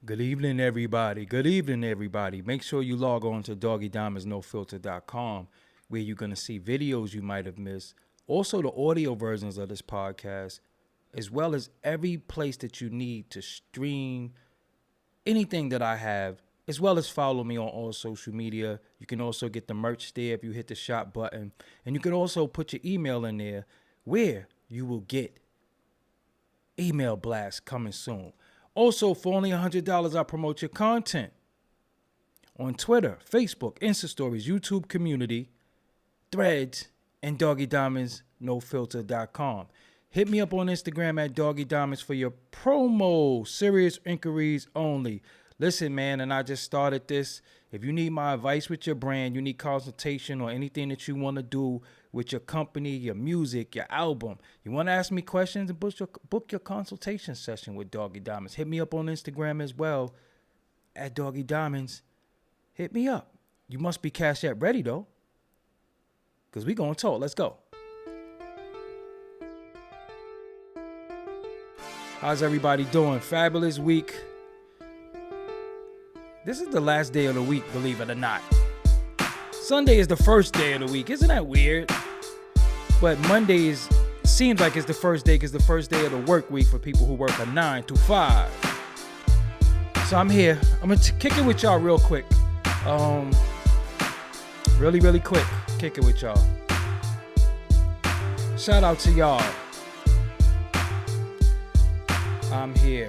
Good evening, everybody. Good evening, everybody. Make sure you log on to doggiediamondsnofilter.com where you're going to see videos you might have missed. Also, the audio versions of this podcast, as well as every place that you need to stream anything that I have, as well as follow me on all social media. You can also get the merch there if you hit the shop button. And you can also put your email in there where you will get email blasts coming soon. Also, for only $100, I promote your content on Twitter, Facebook, Insta Stories, YouTube community, Threads, and doggiediamondsnofilter.com. Hit me up on Instagram at Doggie Diamonds for your promo. Serious inquiries only. Listen, man, and I just started this. If you need my advice with your brand, you need consultation or anything that you want to do with your company, your music, your album, you want to ask me questions, and book your consultation session with Doggie Diamonds. Hit me up on Instagram as well at Doggie Diamonds. Hit me up. You must be Cash App ready, though, because we going to talk. Let's go. How's everybody doing? Fabulous week. This is the last day of the week, believe it or not. Sunday is the first day of the week. Isn't that weird? But Monday seems like it's the first day because the first day of the work week for people who work a 9 to 5. So I'm here. I'm going to kick it with y'all real quick. Really quick. Kick it with y'all. Shout out to y'all. I'm here.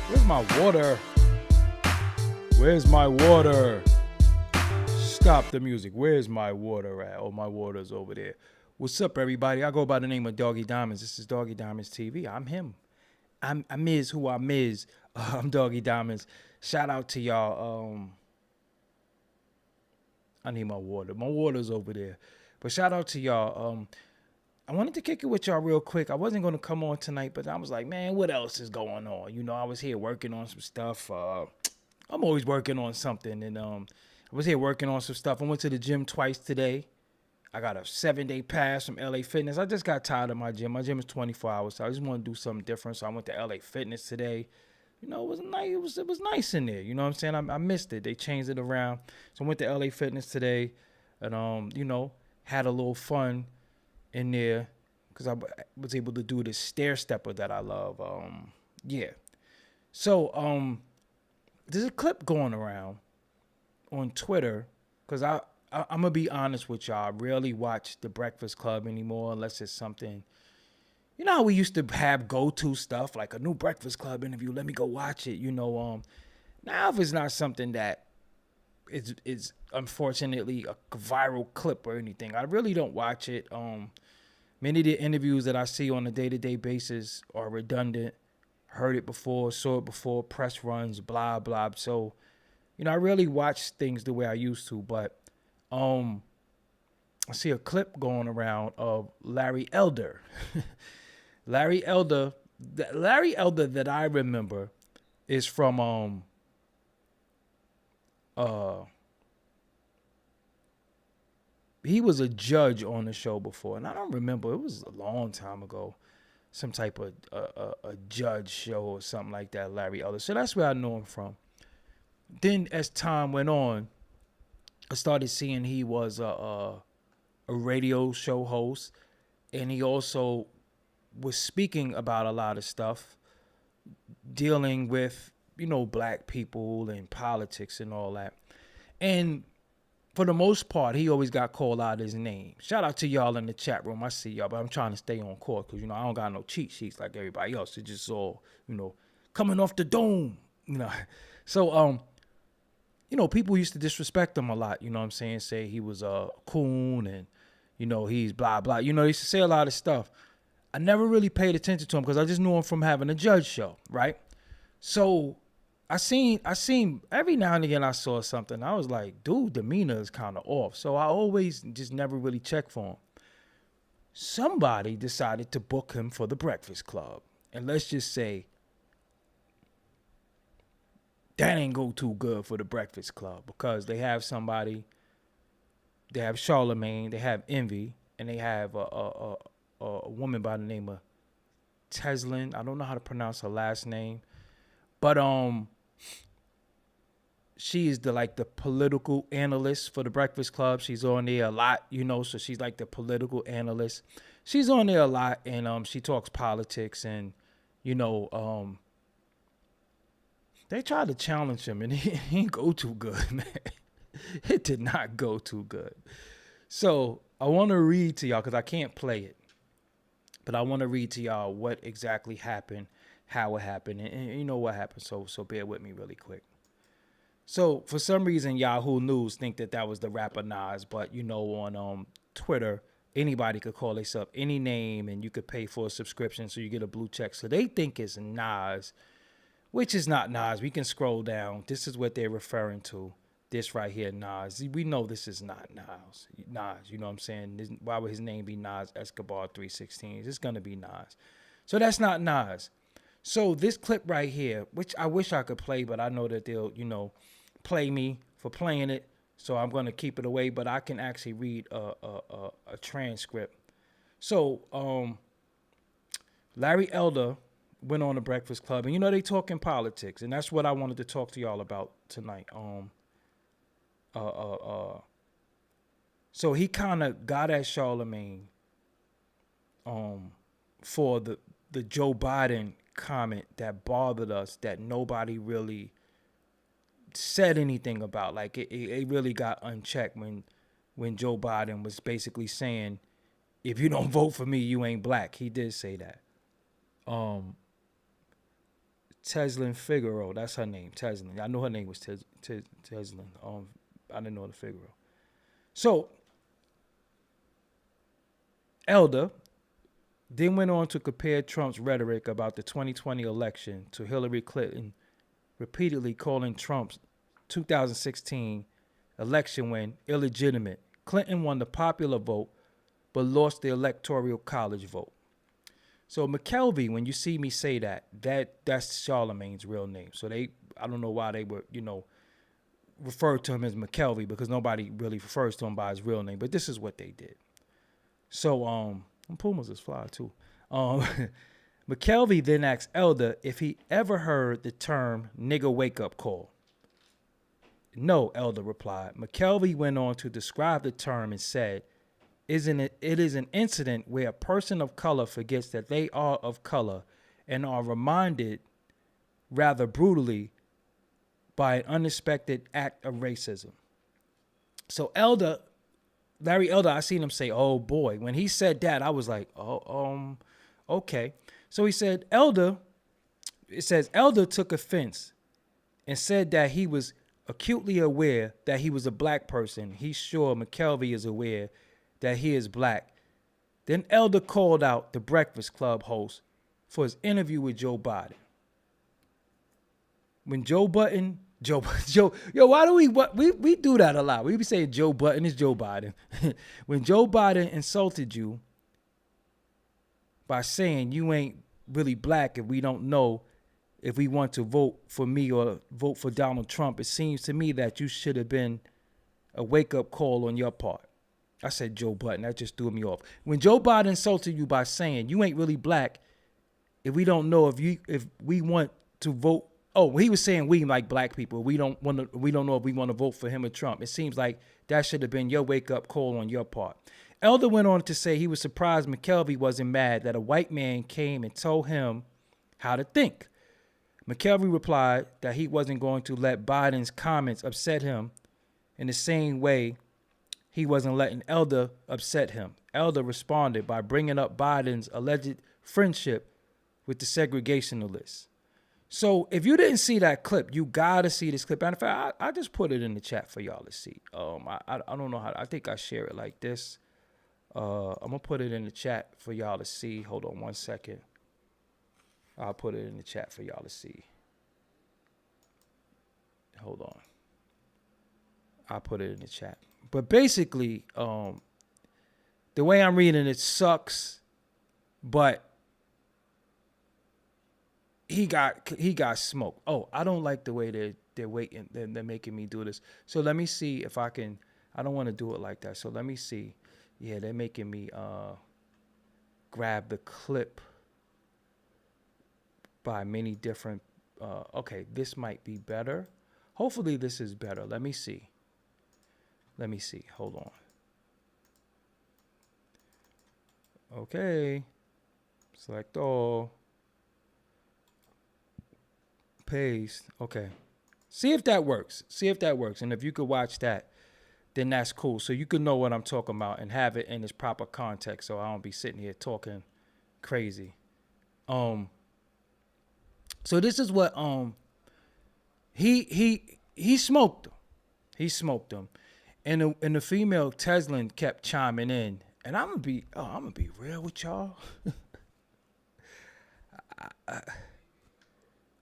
Where's my water? Where's my water? Stop the music. Where's my water at? Oh, my water's over there. What's up, everybody? I go by the name of Doggie Diamonds. This is Doggie Diamonds TV. I'm him. I'm is who I'm is. I'm Doggie Diamonds. Shout out to y'all. I need my water. My water's over there. But shout out to y'all. I wanted to kick it with y'all real quick. I wasn't going to come on tonight, but I was like, man, what else is going on? You know, I was here working on some stuff. I'm always working on something. And I was here working on some stuff. I went to the gym twice today. I got a 7-day pass from LA Fitness. I just got tired of my gym. My gym is 24 hours, so I just want to do something different. So I went to LA Fitness today. You know, it was nice. It was nice in there. You know what I'm saying? I missed it. They changed it around. So I went to LA Fitness today, and you know, had a little fun in there because I was able to do this stair stepper that I love. Yeah. So there's a clip going around on Twitter because I'm gonna be honest with y'all. I rarely watch The Breakfast Club anymore unless it's something. You know how we used to have go-to stuff like a new Breakfast Club interview. Let me go watch it. You know, now if it's not something that is unfortunately a viral clip or anything, I really don't watch it. Many of the interviews that I see on a day-to-day basis are redundant. Heard it before, saw it before, press runs, blah blah. So, you know, I really watch things the way I used to, but I see a clip going around of Larry Elder. Larry Elder that I remember is from he was a judge on the show before, and I don't remember, it was a long time ago, some type of a judge show or something like that, Larry Elder. So that's where I know him from. Then as time went on, I started seeing he was a radio show host, and he also was speaking about a lot of stuff dealing with, you know, black people and politics and all that. And for the most part, he always got called out his name. Shout out to y'all in the chat room. I see y'all, but I'm trying to stay on course because, you know, I don't got no cheat sheets like everybody else. It's just all, you know, coming off the dome, you know. So, you know, people used to disrespect him a lot, you know what I'm saying? Say he was a coon and, you know, he's blah, blah. You know, he used to say a lot of stuff. I never really paid attention to him because I just knew him from having a judge show, right? So I seen every now and again I saw something. I was like, dude, demeanor is kind of off. So I always just never really checked for him. Somebody decided to book him for the Breakfast Club. And let's just say that ain't go too good for the Breakfast Club because they have somebody, they have Charlamagne, they have Envy, and they have a woman by the name of Teslin. I don't know how to pronounce her last name. But she is the political analyst for the Breakfast Club. She's on there a lot, so she's like the political analyst. She's on there a lot, and she talks politics, and they tried to challenge him, and he didn't go too good, man. It did not go too good. So I want to read to y'all, because I can't play it, but I want to read to y'all what exactly happened, how it happened, and you know what happened. So bear with me really quick. So for some reason, Yahoo News think that was the rapper Nas, but on Twitter, anybody could call themselves any name, and you could pay for a subscription, so you get a blue check. So they think it's Nas, which is not Nas. We can scroll down. This is what they're referring to. This right here, Nas. We know this is not Nas. You know what I'm saying? Why would his name be Nas Escobar 316? It's gonna be Nas. So that's not Nas. So this clip right here, which I wish I could play, but I know that they'll, play me for playing it. So I'm going to keep it away, but I can actually read a transcript. So Larry Elder went on the Breakfast Club, and they talking politics, and that's what I wanted to talk to y'all about tonight. So he kind of got at Charlamagne for the Joe Biden comment that bothered us, that nobody really said anything about. Like it really got unchecked when Joe Biden was basically saying, if you don't vote for me, you ain't black. He did say that. Teslin Figaro, that's her name, Teslin. I know her name was Teslin. I didn't know the Figaro. So Elder then went on to compare Trump's rhetoric about the 2020 election to Hillary Clinton repeatedly calling Trump's 2016 election win illegitimate. Clinton won the popular vote, but lost the electoral college vote. So McKelvey, when you see me say that's Charlamagne's real name. So I don't know why they were, refer to him as McKelvey, because nobody really refers to him by his real name. But this is what they did. So Pumas is fly too. McKelvey then asked Elder if he ever heard the term nigger wake up call. No, Elder replied. McKelvey went on to describe the term and said, it is an incident where a person of color forgets that they are of color and are reminded rather brutally by an unexpected act of racism. So Larry Elder, I seen him say, oh boy. When he said that, I was like, okay. So he said, Elder took offense and said that he was acutely aware that he was a black person. He's sure McKelvey is aware that he is black. Then Elder called out the Breakfast Club host for his interview with Joe Biden. When Joe, why do we do that a lot? We be saying Joe Button is Joe Biden. When Joe Biden insulted you by saying you ain't really black if we don't know if we want to vote for me or vote for Donald Trump, it seems to me that you should have been a wake-up call on your part. I said Joe Button. That just threw me off. When Joe Biden insulted you by saying you ain't really black if we don't know if we want to vote. Oh, he was saying we like black people. We don't know if we want to vote for him or Trump. It seems like that should have been your wake-up call on your part. Elder went on to say he was surprised McKelvey wasn't mad that a white man came and told him how to think. McKelvey replied that he wasn't going to let Biden's comments upset him in the same way he wasn't letting Elder upset him. Elder responded by bringing up Biden's alleged friendship with the segregationalists. So if you didn't see that clip, you gotta see this clip. And in fact, I just put it in the chat for y'all to see. I don't know how. I think I share it like this. I'm gonna put it in the chat for y'all to see. Hold on one second. I'll put it in the chat for y'all to see. Hold on. I'll put it in the chat. But basically, the way I'm reading it sucks, but he got smoked. Oh, I don't like the way they're waiting. They're making me do this. So let me see if I can. I don't want to do it like that. So let me see. Yeah, they're making me grab the clip by many different Okay, this might be better. Hopefully this is better. Let me see. Hold on. Okay. Select all. Paste. Okay. See if that works. And if you could watch that, then that's cool. So you can know what I'm talking about and have it in its proper context, so I don't be sitting here talking crazy. So this is what he smoked him. And the female Teslin kept chiming in. And I'm gonna be real with y'all.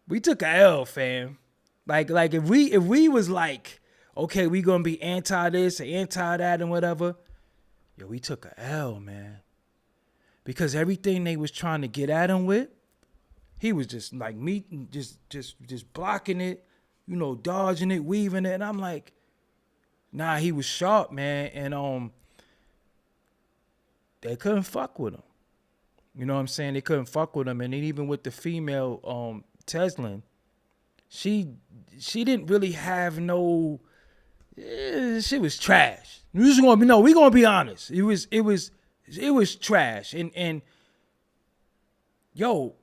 We took a L, fam. Like if we was like, okay, we gonna be anti this or anti that and whatever, yo, we took a L, man. Because everything they was trying to get at him with, he was just like meeting, just blocking it, dodging it, weaving it, and I'm like, nah, he was sharp, man, and they couldn't fuck with him. You know what I'm saying? They couldn't fuck with him, and then even with the female Teslin, she didn't really have no. She was trash. We gonna be honest. It was trash, and yo,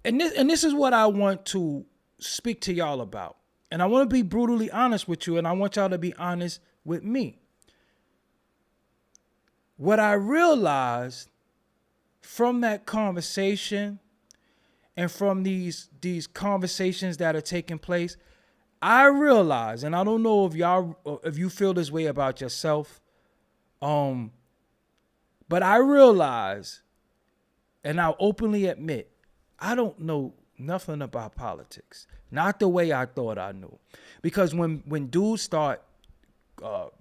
and this is what I want to speak to y'all about, and I want to be brutally honest with you, and I want y'all to be honest with me. What I realized from that conversation and from these conversations that are taking place, I realize, and I don't know if you feel this way about yourself, but I realize, and I'll openly admit, I don't know nothing about politics. Not the way I thought I knew. Because when dudes start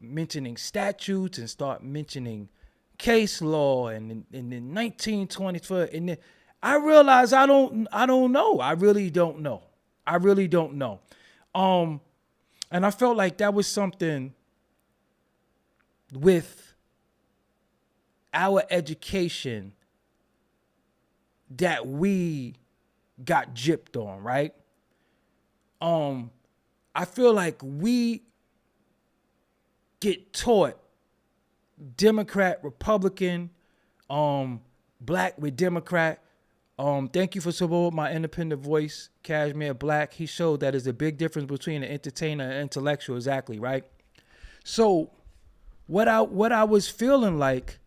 mentioning statutes and start mentioning case law and in the 1920s, and then I realize I don't know. I really don't know. And I felt like that was something with our education that we got gypped on, right? I feel like we get taught Democrat, Republican, black with Democrat. Thank you for supporting my independent voice, Cashmere Black. He showed that there's a big difference between an entertainer and an intellectual, exactly, right? So what I was feeling like,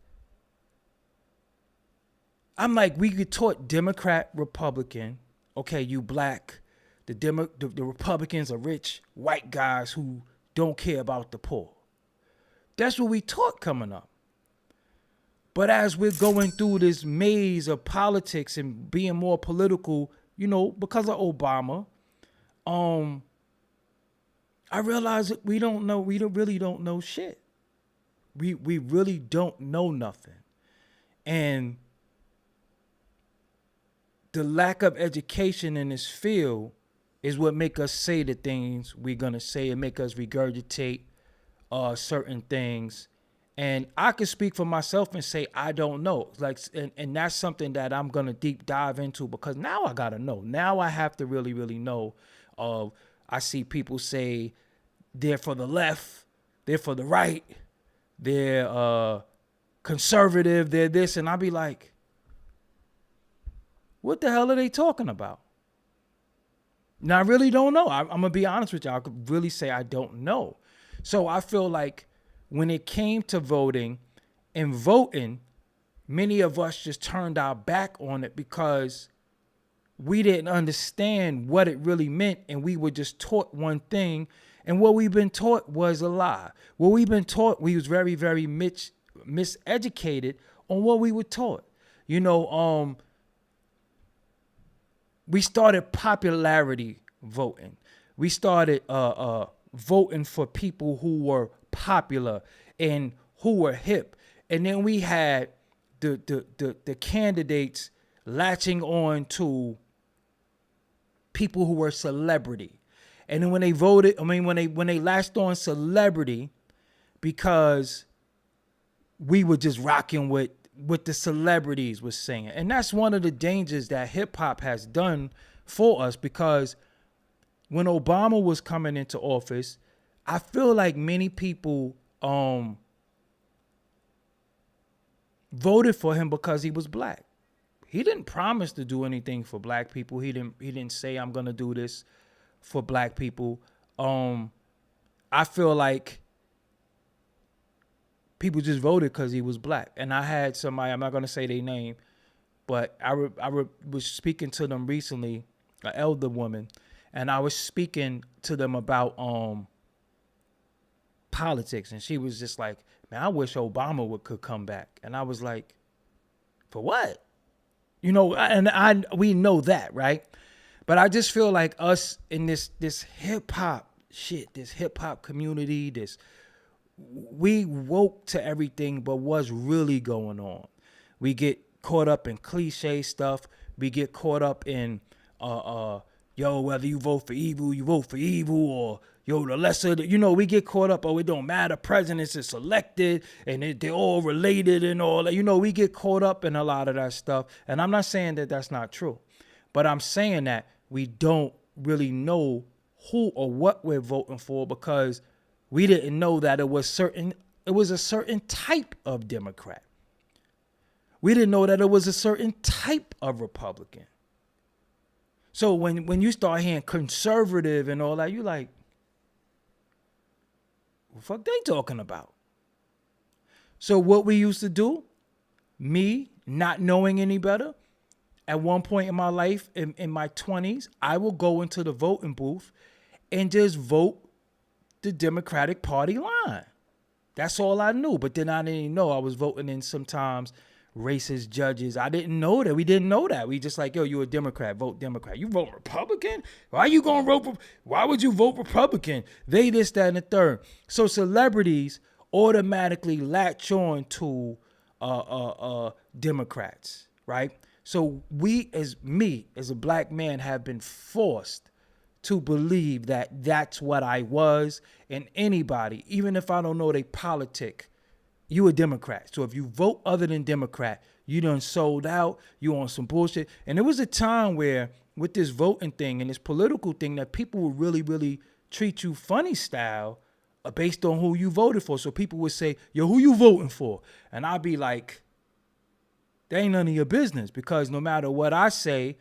I'm like, we get taught Democrat, Republican. Okay, you black. The Republicans are rich white guys who don't care about the poor. That's what we taught coming up. But as we're going through this maze of politics and being more political, because of Obama, I realized that we really don't know shit. We really don't know nothing. And the lack of education in this field is what make us say the things we're going to say and make us regurgitate certain things. And I can speak for myself and say, I don't know. And that's something that I'm going to deep dive into, because now I got to know. Now I have to really, really know. I see people say they're for the left, they're for the right, they're conservative, they're this. And I'll be like, what the hell are they talking about? Now, I really don't know. I'm going to be honest with you. I could really say I don't know. So I feel like when it came to voting, many of us just turned our back on it because we didn't understand what it really meant, and we were just taught one thing, and what we've been taught was a lie. What we've been taught, we was very, very miseducated on what we were taught. We started popularity voting. We started voting for people who were popular and who were hip. And then we had the candidates latching on to people who were celebrity. And then when they voted, when they latched on celebrity, because we were just rocking with what the celebrities was saying. And that's one of the dangers that hip hop has done for us, because when Obama was coming into office, I feel like many people voted for him because he was black. He didn't promise to do anything for black people. He didn't say, I'm gonna do this for black people. I feel like people just voted because he was black. And I had somebody, I'm not gonna say their name, but I was speaking to them recently, an elder woman, and I was speaking to them about politics, and she was just like, man, I wish Obama could come back. And I was like, for what? You know, and we know that, right? But I just feel like us in this hip hop shit, this hip hop community, we woke to everything, but what's really going on? We get caught up in cliche stuff. We get caught up in whether you vote for evil, you vote for evil, or the lesser, we get caught up, it don't matter, presidents are selected, and they're all related and all that. We get caught up in a lot of that stuff. And I'm not saying that that's not true, but I'm saying that we don't really know who or what we're voting for because we didn't know that it was a certain type of Democrat. We didn't know that it was a certain type of Republican. So when you start hearing conservative and all that, you like, what the fuck they talking about? So what we used to do, me not knowing any better, at one point in my life, in my 20s, I will go into the voting booth and just vote the Democratic Party line. That's all I knew. But then I didn't know I was voting in sometimes racist judges. I didn't know that. We didn't know that. We just like, you a Democrat, vote Democrat. You vote Republican? Why you gonna vote? Why would you vote Republican? They this, that, and the third. So celebrities automatically latch on to Democrats, right? So as a black man, have been forced to believe that that's what I was, and anybody, even if I don't know they politic, you a Democrat. So if you vote other than Democrat, you done sold out, you on some bullshit. And there was a time where with this voting thing and this political thing that people would really, really treat you funny style based on who you voted for. So people would say, yo, who you voting for? And I'd be like, that ain't none of your business, because no matter what I say,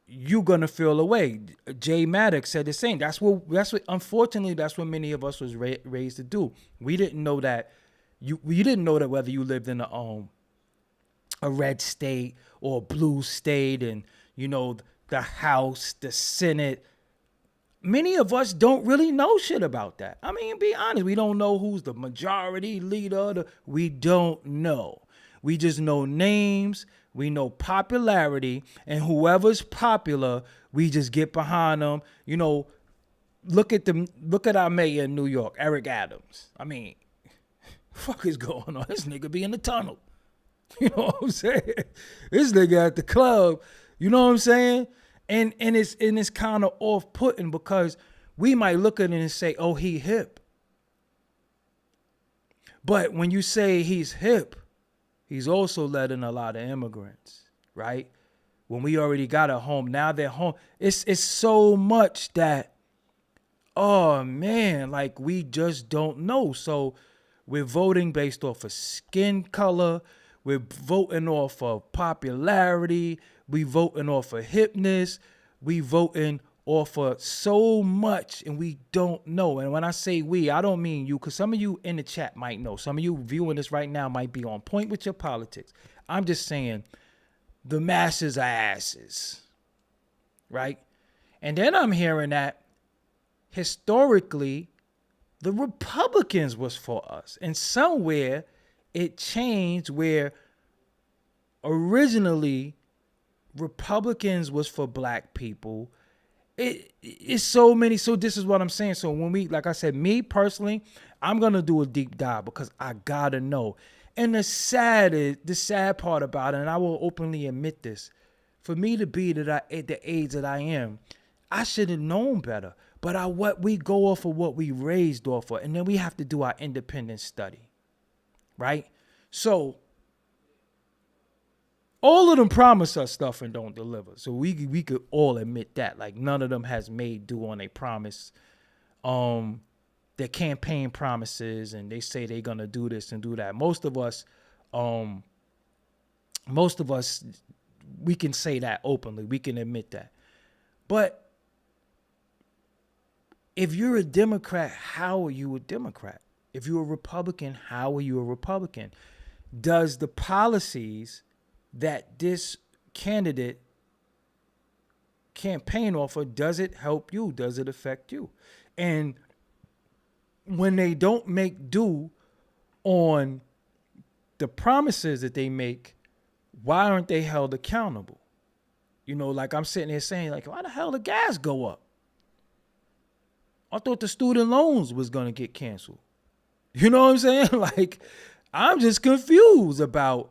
you're gonna feel away. Jay Maddox said the same. That's what unfortunately, that's what many of us was raised to do. We didn't know that you didn't know that whether you lived in a red state or a blue state, and the House, the Senate. Many of us don't really know shit about that. I mean, be honest, we don't know who's the majority leader. We don't know. We just know names. We know popularity, and whoever's popular, we just get behind them. Look at our mayor in New York, Eric Adams. I mean, fuck is going on? This nigga be in the tunnel. You know what I'm saying? This nigga at the club. You know what I'm saying? And it's kind of off-putting because we might look at it and say, oh, he hip. But when you say he's hip, he's also letting a lot of immigrants, right? When we already got a home, now they're home. It's so much that, oh man, like we just don't know. So we're voting based off of skin color. We're voting off of popularity. We voting off of hipness. We voting off of so much, and we don't know. And when I say we, I don't mean you, because some of you in the chat might know. Some of you viewing this right now might be on point with your politics. I'm just saying the masses are asses, right? And then I'm hearing that historically the Republicans was for us. And somewhere it changed where originally Republicans was for black people. It's so many. So this is what I'm saying. So when we, like I said, me personally, I'm going to do a deep dive because I got to know. And the sad part about it, and I will openly admit this, for me to be at the age that I am, I should have known better. But what we go off of what we raised off of, and then we have to do our independent study, right? So All of them promise us stuff and don't deliver. So we could all admit that. Like, none of them has made due on a promise. Their campaign promises, and they say they're gonna do this and do that. Most of us, we can say that openly. We can admit that. But if you're a Democrat, how are you a Democrat? If you're a Republican, how are you a Republican? Does the policies that this candidate campaign offer, does it help you? Does it affect you? And when they don't make due on the promises that they make, why aren't they held accountable? You know, like I'm sitting there saying, like, why the hell did gas go up? I thought the student loans was going to get canceled. You know what I'm saying? Like, I'm just confused about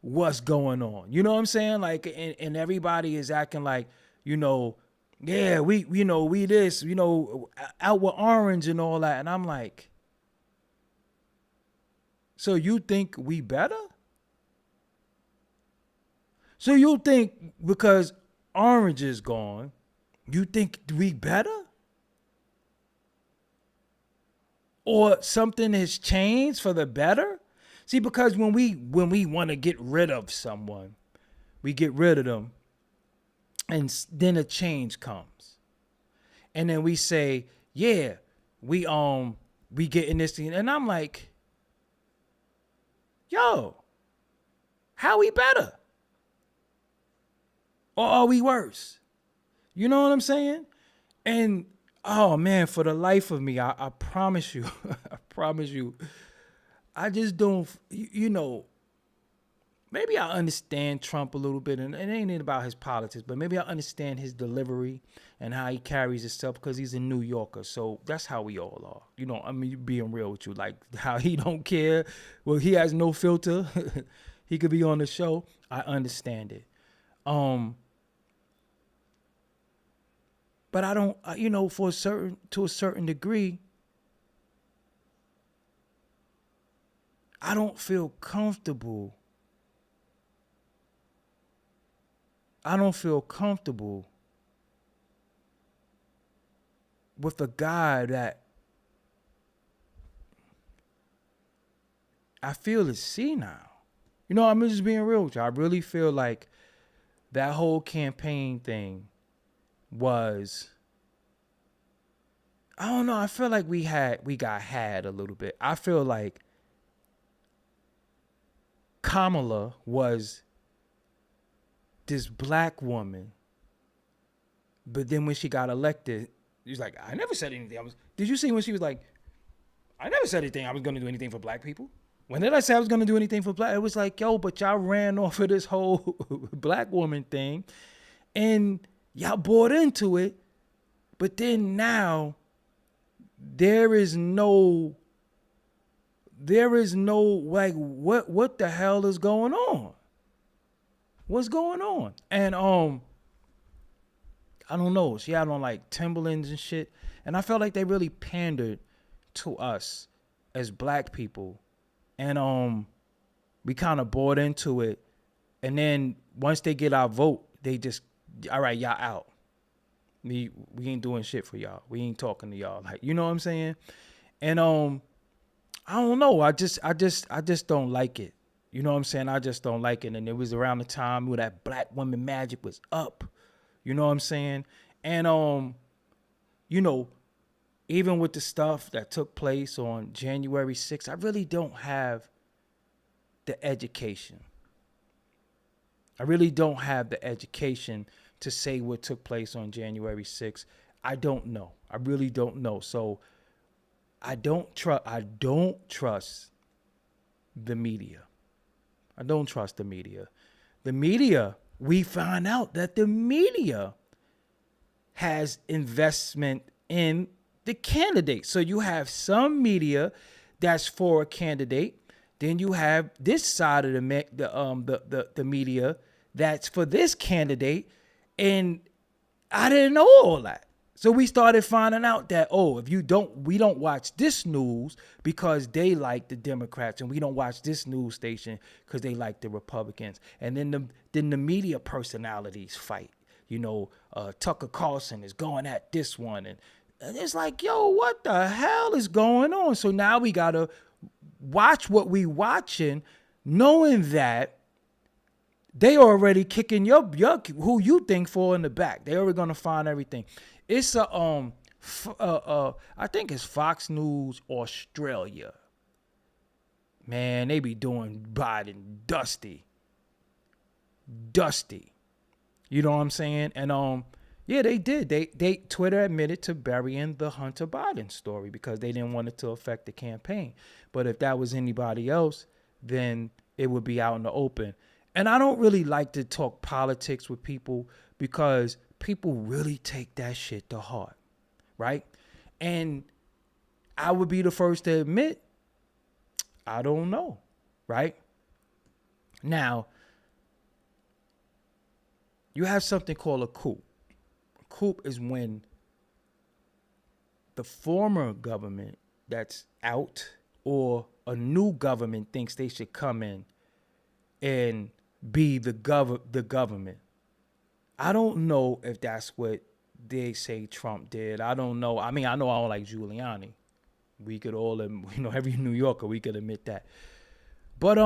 what's going on. You know what I'm saying? Like, and everybody is acting like, you know, yeah, we this, you know, out with orange and all that. And I'm like, so you think we better? So you think because orange is gone, you think we better? Or something has changed for the better? See, because when we want to get rid of someone, we get rid of them, and then a change comes. And then we say, yeah, we getting this thing. And I'm like, yo, how we better? Or are we worse? You know what I'm saying? And oh man, for the life of me, I promise you, I promise you, I just don't, you know, maybe I understand Trump a little bit, and it ain't about his politics, but maybe I understand his delivery and how he carries himself because he's a New Yorker. So that's how we all are. You know, I mean, being real with you, like how he don't care. Well, he has no filter. He could be on the show. I understand it. But I don't, you know, to a certain degree, I don't feel comfortable. I don't feel comfortable with a guy that I feel is senile. You know, I'm just being real with you. I really feel like that whole campaign thing was, I don't know, I feel like we got had a little bit. I feel like Kamala was this black woman, but then when she got elected, she's like, I never said anything. Did you see when she was like, I never said anything I was going to do anything for black people? When did I say I was going to do anything for black? It was like, yo, but y'all ran off of this whole black woman thing and y'all bought into it. But then now there is no like, what the hell is going on? What's going on? And I don't know. She had on like Timberlands and shit. And I felt like they really pandered to us as black people. And we kind of bought into it. And then once they get our vote, they just, all right, y'all out. We ain't doing shit for y'all. We ain't talking to y'all. Like, you know what I'm saying? And I don't know. I just don't like it. You know what I'm saying? I just don't like it. And it was around the time where that black woman magic was up. You know what I'm saying? And you know, even with the stuff that took place on January 6th, I really don't have the education. I really don't have the education to say what took place on January 6th. I don't know. I really don't know. So I don't trust the media. I don't trust the media. The media, we find out that the media has investment in the candidate. So you have some media that's for a candidate. Then you have this side of the media that's for this candidate. And I didn't know all that. So we started finding out that, oh, if we don't watch this news because they like the Democrats, and we don't watch this news station because they like the Republicans. And then the media personalities fight. Tucker Carlson is going at this one, and it's like, yo, what the hell is going on? So now we gotta watch what we watching, knowing that they already kicking your who you think for in the back. They already gonna find everything. It's I think it's Fox News Australia. Man, they be doing Biden dusty. You know what I'm saying? And yeah, they did. They Twitter admitted to burying the Hunter Biden story because they didn't want it to affect the campaign. But if that was anybody else, then it would be out in the open. And I don't really like to talk politics with people because people really take that shit to heart, right? And I would be the first to admit, I don't know, right? Now, you have something called a coup. A coup is when the former government that's out or a new government thinks they should come in and be the government. I don't know if that's what they say Trump did. I don't know. I mean, I know I don't like Giuliani. We could all, every New Yorker, we could admit that. But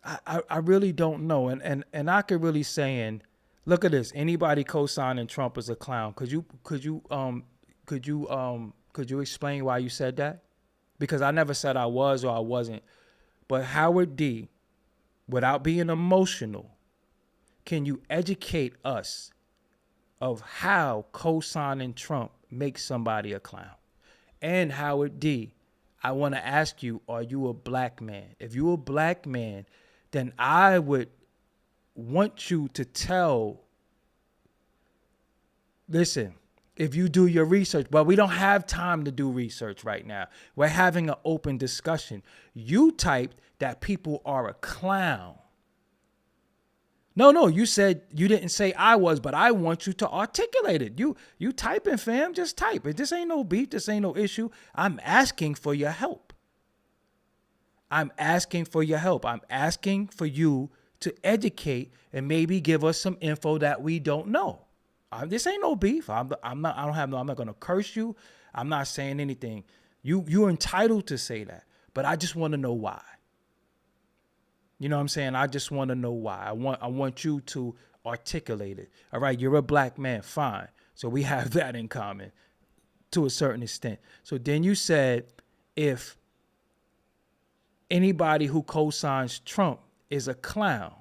I really don't know. And I could really saying, look at this. Anybody co-signing Trump is a clown. Could you explain why you said that? Because I never said I was or I wasn't. But Howard D, without being emotional, can you educate us of how co-signing Trump makes somebody a clown? And Howard D, I want to ask you, are you a black man? If you're a black man, then I would want you to listen, if you do your research, but we don't have time to do research right now. We're having an open discussion. You typed that people are a clown. No, you said, you didn't say I was, but I want you to articulate it. You typing, fam, just type it. This ain't no beef, this ain't no issue. I'm asking for your help. I'm asking for you to educate and maybe give us some info that we don't know. This ain't no beef. I'm not gonna curse you. I'm not saying anything. You're entitled to say that, but I just want to know why. You know what I'm saying? I just want to know why. I want you to articulate it. All right, you're a black man, fine. So we have that in common to a certain extent. So then you said if anybody who co-signs Trump is a clown,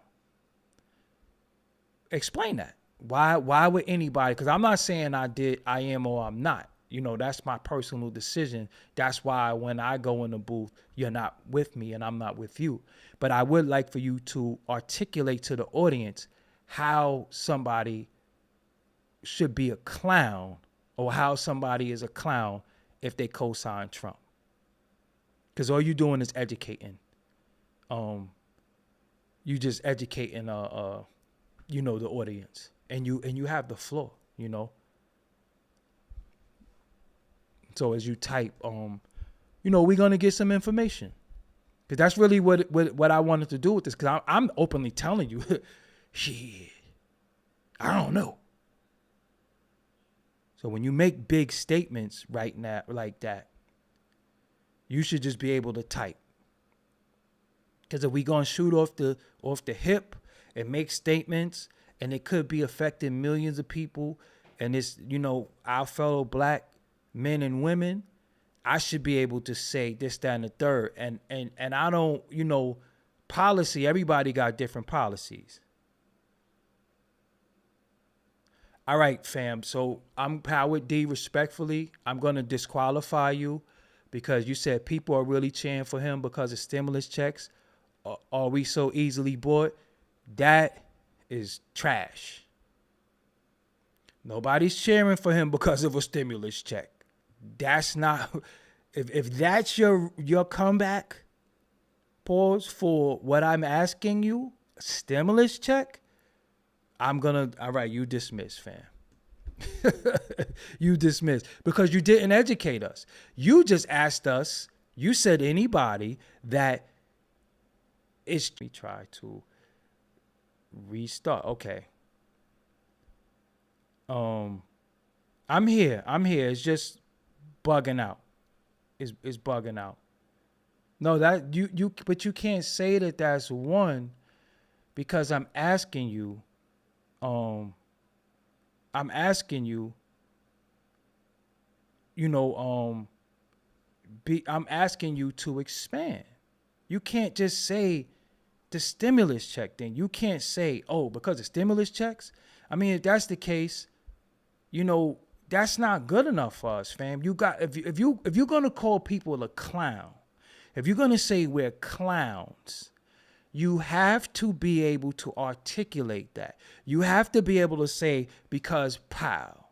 explain that. Why would anybody? Because I'm not saying I am or I'm not. That's my personal decision. That's why when I go in the booth, you're not with me and I'm not with you. But I would like for you to articulate to the audience how somebody should be a clown or how somebody is a clown if they co-sign Trump. Because all you're doing is educating. You just educating the audience. And you have the floor, So as you type, we're gonna get some information, because that's really what I wanted to do with this. Because I'm openly telling you, shit, I don't know. So when you make big statements right now like that, you should just be able to type. Because if we gonna shoot off the hip and make statements, and it could be affecting millions of people, and it's our fellow black men and women, I should be able to say this, that, and the third. And I don't, policy, everybody got different policies. All right, fam. So I'm Howard D. Respectfully, I'm going to disqualify you because you said people are really cheering for him because of stimulus checks. Are we so easily bought? That is trash. Nobody's cheering for him because of a stimulus check. That's not, if that's your comeback, pause for what I'm asking you, stimulus check, all right, you dismiss, fam. You dismissed because you didn't educate us. You just asked us, you said anybody that is, let me try to restart. Okay. I'm here. It's just bugging out. It's bugging out. No, that but you can't say that that's one because I'm asking you, I'm asking you, I'm asking you to expand. You can't just say the stimulus check thing. You can't say, oh, because of stimulus checks. I mean, if that's the case, that's not good enough for us, fam. You got if you're gonna call people a clown, if you're gonna say we're clowns, you have to be able to articulate that. You have to be able to say because pow.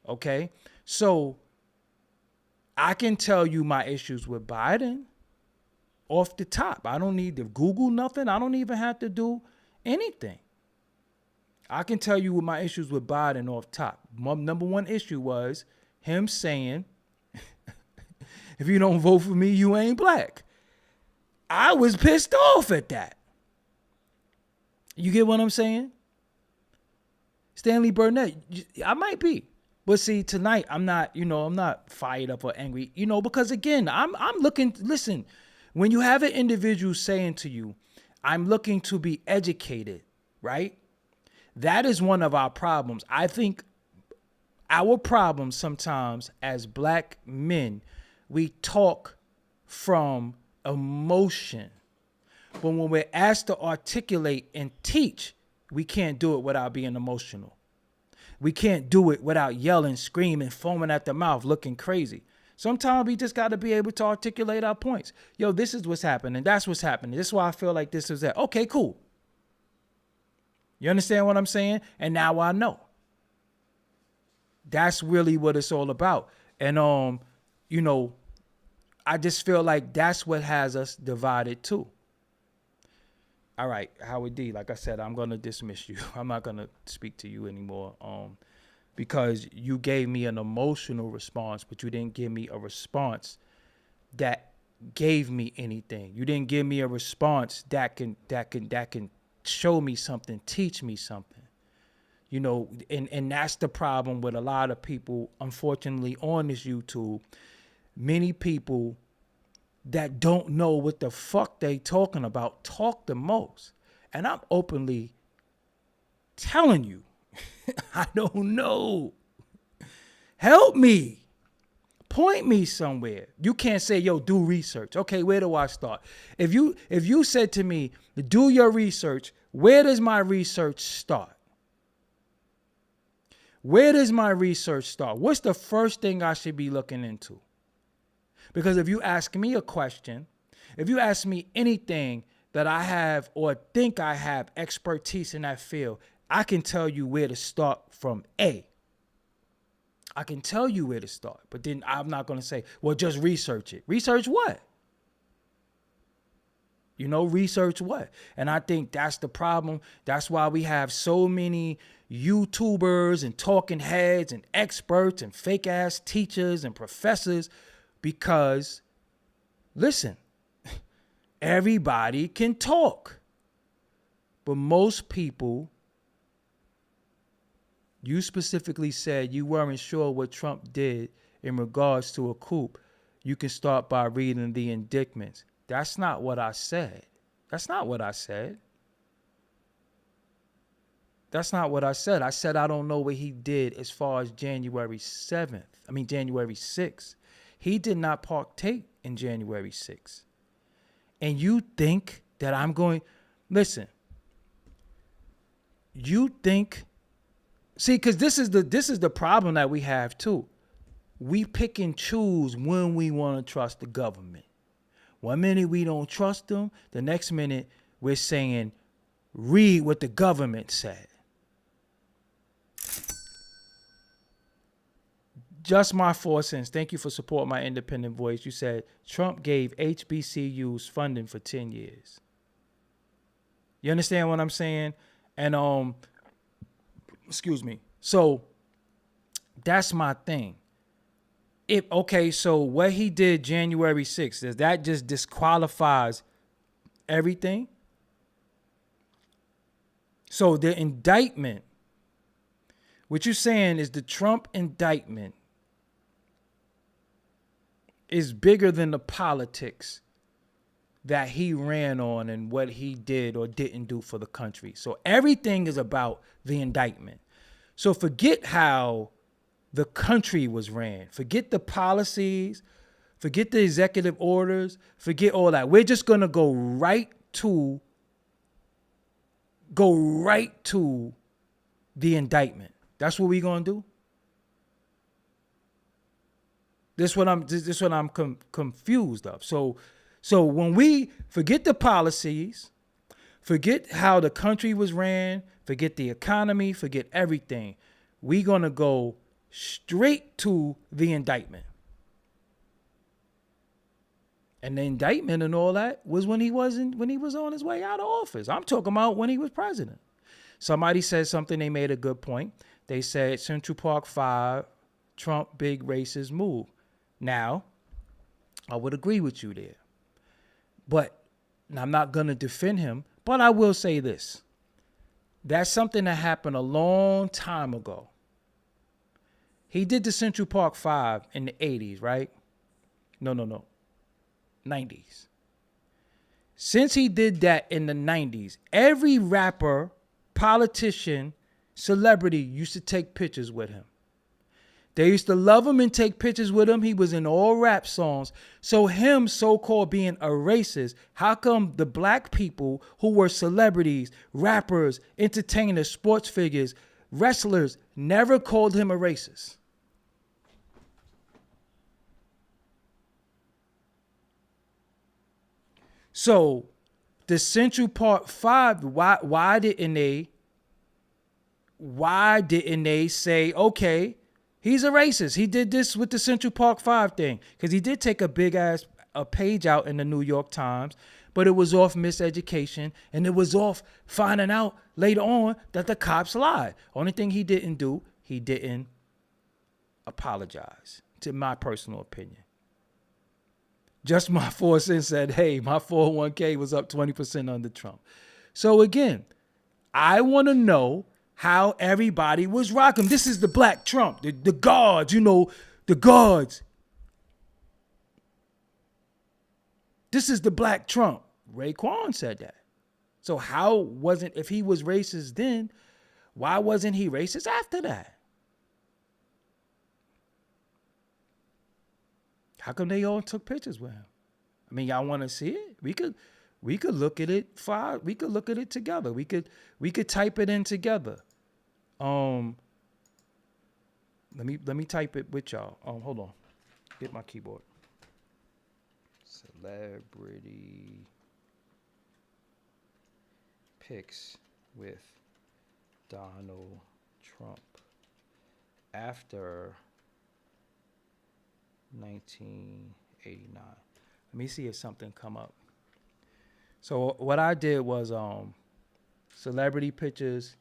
Okay? So I can tell you my issues with Biden off the top. I don't need to Google nothing. I don't even have to do anything. I can tell you what my issues with Biden off top. My number one issue was him saying, if you don't vote for me, you ain't black. I was pissed off at that. You get what I'm saying? Stanley Burnett, I might be. But see, tonight, I'm not fired up or angry, because again, I'm looking, listen, when you have an individual saying to you, I'm looking to be educated, right? That is one of our problems. I think our problem sometimes as black men, we talk from emotion. But when we're asked to articulate and teach, we can't do it without being emotional. We can't do it without yelling, screaming, foaming at the mouth, looking crazy. Sometimes we just got to be able to articulate our points. Yo, this is what's happening. That's what's happening. This is why I feel like this is that. Okay, cool. You understand what I'm saying? And now I know. That's really what it's all about. And, I just feel like that's what has us divided too. All right, Howard D, like I said, I'm going to dismiss you. I'm not going to speak to you anymore because you gave me an emotional response, but you didn't give me a response that gave me anything. You didn't give me a response that can show me something, teach me something. And that's the problem with a lot of people, unfortunately, on this YouTube. Many people that don't know what the fuck they talking about talk the most. And I'm openly telling you, I don't know. Help me. Point me somewhere. You can't say, yo, do research. Okay, where do I start? If you said to me, do your research, where does my research start? Where does my research start? What's the first thing I should be looking into? Because if you ask me a question, if you ask me anything that I have or think I have expertise in that field, I can tell you where to start from A. I can tell you where to start, but then I'm not going to say, well, just research it. Research what? Research what? And I think that's the problem. That's why we have so many YouTubers and talking heads and experts and fake ass teachers and professors because, listen, everybody can talk. But most people, you specifically said you weren't sure what Trump did in regards to a coup. You can start by reading the indictments. That's not what I said. That's not what I said. That's not what I said. I said I don't know what he did as far as January 6th. He did not partake in January 6th. And you think that I'm going, listen, you think, see, because this is the problem that we have too. We pick and choose when we want to trust the government. One minute we don't trust them. The next minute we're saying, read what the government said. Just my 4 cents. Thank you for supporting my independent voice. You said Trump gave HBCUs funding for 10 years. You understand what I'm saying? And excuse me. So That's my thing. So what he did January 6th, does that just disqualifies everything? So the indictment, what you're saying is the Trump indictment is bigger than the politics that he ran on and what he did or didn't do for the country. So everything is about the indictment. So forget how the country was ran. Forget the policies. Forget the executive orders. Forget all that. We're just going to go right to the indictment. That's what we're going to do. This is what I'm confused of. So when we forget the policies, forget how the country was ran, forget the economy, forget everything, we're going to go straight to the indictment. And the indictment and all that was when he was on his way out of office. I'm talking about when he was president. Somebody said something, they made a good point. They said Central Park 5, Trump big racist move. Now, I would agree with you there. But I'm not going to defend him, but I will say this. That's something that happened a long time ago. He did the Central Park 5 in the 80s, right? No. 90s. Since he did that in the 90s, every rapper, politician, celebrity used to take pictures with him. They used to love him and take pictures with him. He was in all rap songs. So him so-called being a racist, how come the black people who were celebrities, rappers, entertainers, sports figures, wrestlers never called him a racist? So the Central Park 5, why didn't they say, okay, he's a racist. He did this with the Central Park 5 thing. Because he did take a page out in the New York Times, but it was off miseducation, and it was off finding out later on that the cops lied. Only thing he didn't do, he didn't apologize, to my personal opinion. Just my 4 cents said, hey, my 401k was up 20% under Trump. So again, I want to know how everybody was rocking. This is the black Trump, the guards, the guards. This is the black Trump. Raekwon said that. So if he was racist then, why wasn't he racist after that? How come they all took pictures with him? I mean, y'all want to see it? We could look at it. We could look at it together. We could type it in together. Let me type it with y'all. Hold on. Get my keyboard. Celebrity pics with Donald Trump after 1989. Let me see if something come up. So what I did was celebrity pictures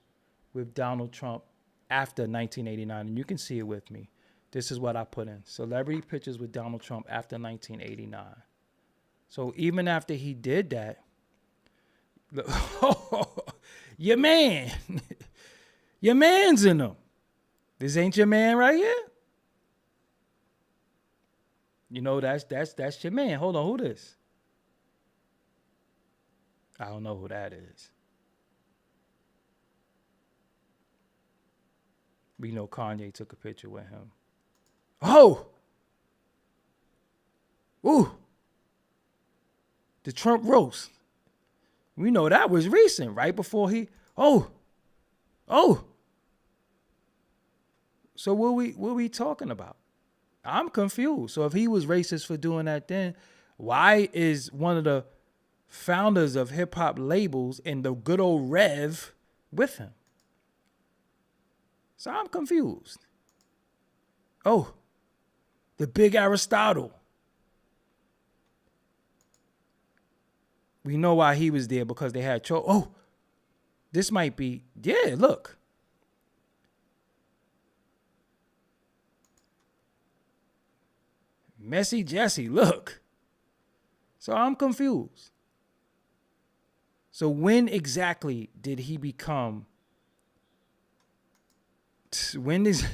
with Donald Trump after 1989, and you can see it with me. This is what I put in. Celebrity pictures with Donald Trump after 1989. So even after he did that, your man, your man's in them. This ain't your man right here? That's your man. Hold on, who this? I don't know who that is. We know Kanye took a picture with him. Oh! Ooh! The Trump roast. We know that was recent, right before he... Oh! So what we talking about? I'm confused. So if he was racist for doing that then, why is one of the founders of hip-hop labels and the good old Rev with him? So I'm confused. Oh, the big Aristotle. We know why he was there, because they had this might be, yeah, look. Messy Jesse, look. So I'm confused. So when exactly did he become? When is?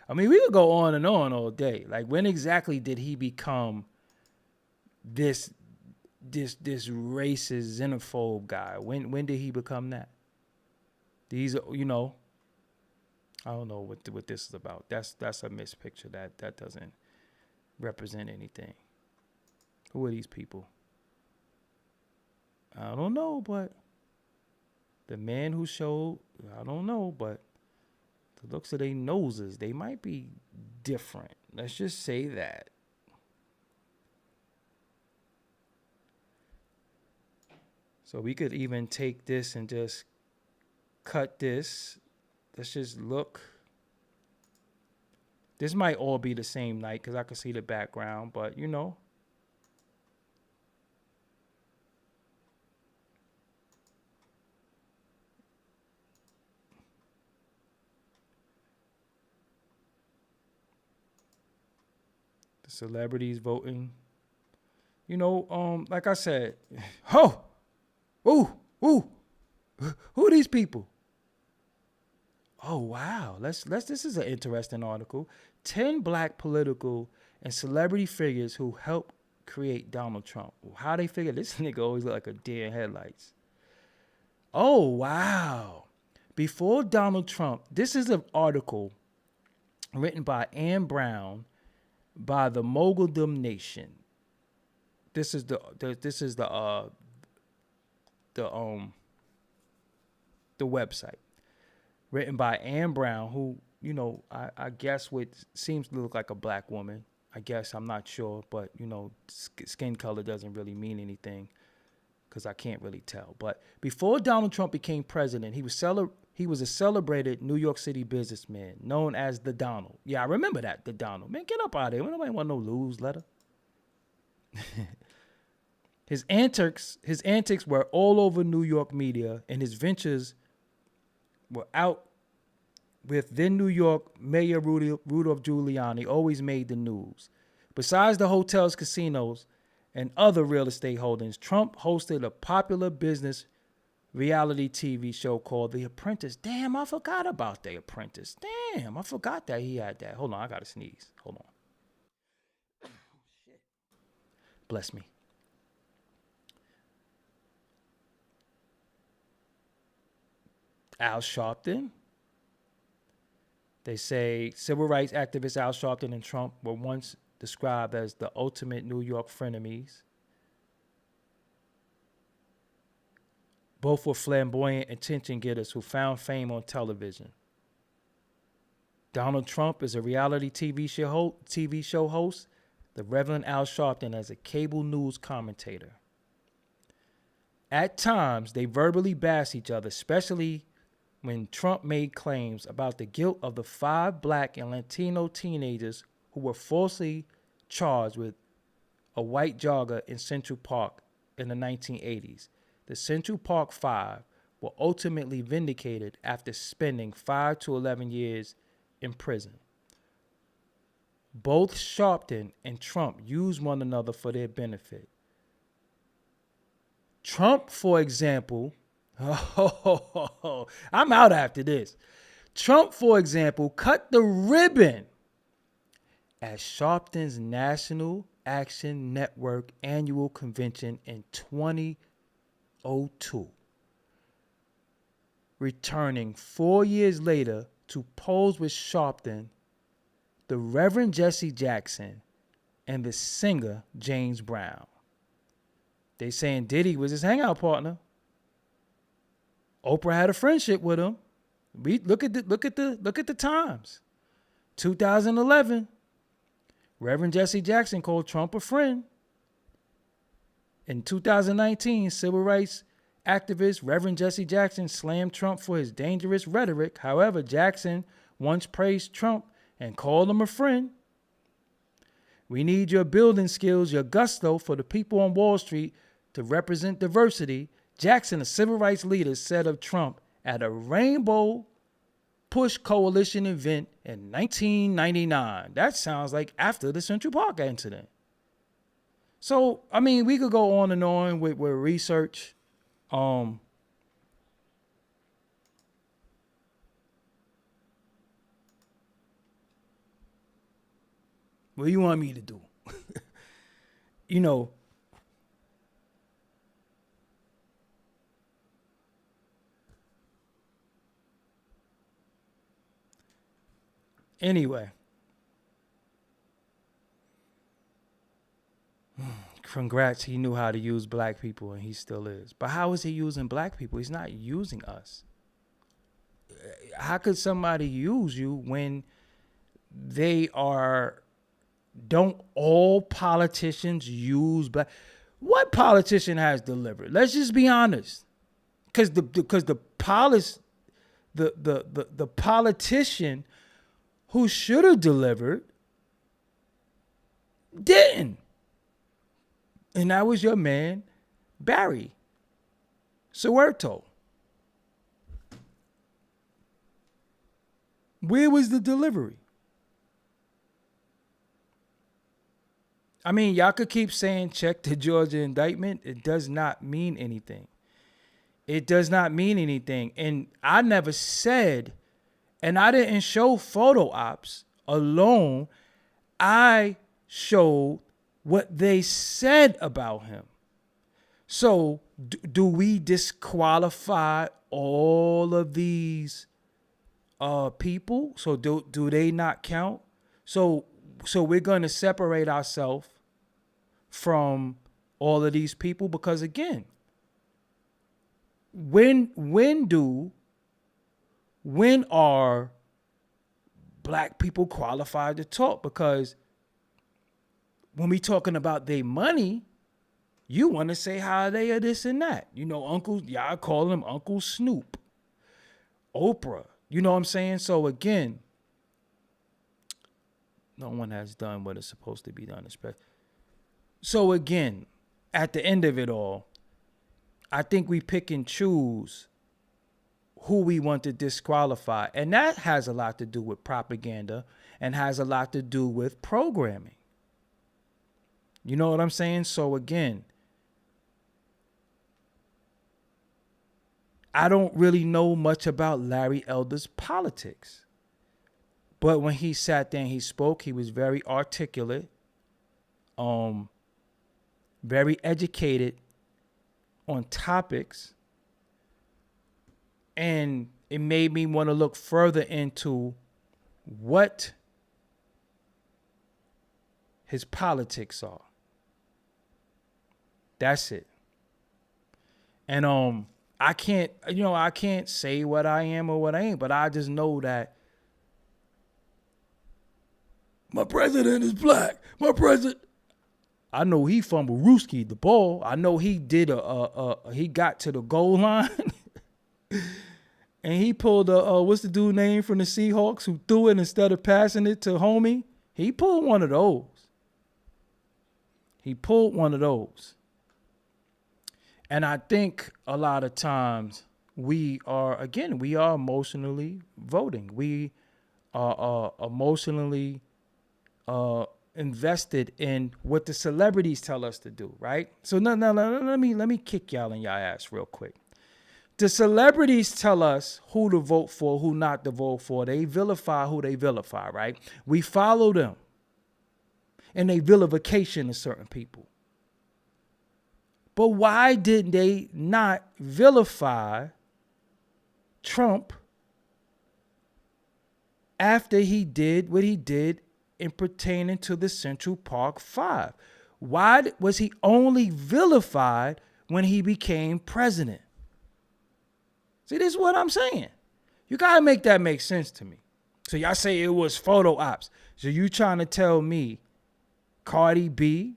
I mean, we could go on and on all day. Like, when exactly did he become this racist xenophobe guy? When did he become that? These, you know, I don't know what this is about. That's a missed picture. That doesn't represent anything. Who are these people? I don't know, but the man who showed, I don't know, but the looks of their noses, they might be different. Let's just say that. So we could even take this and just cut this. Let's just look. This might all be the same night because I can see the background, but you know. The celebrities voting. You know, like I said, who are these people? Oh wow, let's this is an interesting article. 10 black political and celebrity figures who helped create Donald Trump. How they figure this nigga always look like a deer in headlights. Oh wow. Before Donald Trump, this is an article written by Ann Brown by the Moguldom Nation. This is the website written by Ann Brown, who, you know, I guess what seems to look like a black woman. I guess, I'm not sure, but you know, skin color doesn't really mean anything because I can't really tell. But before Donald Trump became president, he was a celebrated New York City businessman known as the Donald. Yeah, I remember that, the Donald. Man, get up out of here. Nobody want no newsletter. His antics were all over New York media, and his ventures were out with then New York Mayor Rudolph Giuliani, always made the news. Besides the hotels, casinos, and other real estate holdings, Trump hosted a popular business reality TV show called The Apprentice. Damn, I forgot about The Apprentice. Damn, I forgot that he had that. Hold on, I gotta sneeze. Hold on. Bless me. Al Sharpton. They say civil rights activist Al Sharpton and Trump were once described as the ultimate New York frenemies. Both were flamboyant attention getters who found fame on television. Donald Trump is a reality TV show host, the Reverend Al Sharpton as a cable news commentator. At times, they verbally bash each other, especially when Trump made claims about the guilt of the 5 black and Latino teenagers who were falsely charged with a white jogger in Central Park in the 1980s. The Central Park 5 were ultimately vindicated after spending 5 to 11 years in prison. Both Sharpton and Trump used one another for their benefit. Trump, for example, I'm out after this. Trump, for example, cut the ribbon at Sharpton's National Action Network annual convention in 2002, returning 4 years later to pose with Sharpton, the Reverend Jesse Jackson, and the singer James Brown. They saying Diddy was his hangout partner. Oprah had a friendship with him. We look at the times. 2011, Reverend Jesse Jackson called Trump a friend. In 2019, civil rights activist Reverend Jesse Jackson slammed Trump for his dangerous rhetoric. However, Jackson once praised Trump and called him a friend. We need your building skills, your gusto for the people on Wall Street to represent diversity. Jackson, a civil rights leader, said of Trump at a Rainbow push coalition event in 1999. That sounds like after the Central Park incident. So, I mean, we could go on and on with research. What do you want me to do? You know, anyway. Congrats, he knew how to use black people and he still is. But how is he using black people? He's not using us. How could somebody use you when they are, don't all politicians use black? What politician has delivered? Let's just be honest. Because the politician who should have delivered didn't. And that was your man, Barry Soweto. Where was the delivery? I mean, y'all could keep saying check the Georgia indictment. It does not mean anything. It does not mean anything. And I never said, and I didn't show photo ops alone. I showed what they said about him. So do we disqualify all of these people? So do they not count? So we're going to separate ourselves from all of these people because, again, when are black people qualified to talk? Because when we talking about their money, you want to say how they are this and that. You know, y'all call him Uncle Snoop, Oprah. You know what I'm saying? So again, no one has done what is supposed to be done. So again, at the end of it all, I think we pick and choose who we want to disqualify. And that has a lot to do with propaganda and has a lot to do with programming. You know what I'm saying? So again, I don't really know much about Larry Elder's politics. But when he sat there and he spoke, he was very articulate, very educated on topics. And it made me want to look further into what his politics are. That's it. And I can't say what I am or what I ain't, but I just know that my president is black. My president. I know he fumbled Ruski the ball. I know he did he got to the goal line and he pulled what's the dude name from the Seahawks who threw it instead of passing it to homie? He pulled one of those. And I think a lot of times we are emotionally voting. We are emotionally invested in what the celebrities tell us to do, right? So now let me kick y'all in y'all ass real quick. The celebrities tell us who to vote for, who not to vote for. They vilify who they vilify, right? We follow them and they vilification of certain people. But why did they not vilify Trump after he did what he did in pertaining to the Central Park 5? Why was he only vilified when he became president? See, this is what I'm saying. You got to make that make sense to me. So y'all say it was photo ops. So you trying to tell me Cardi B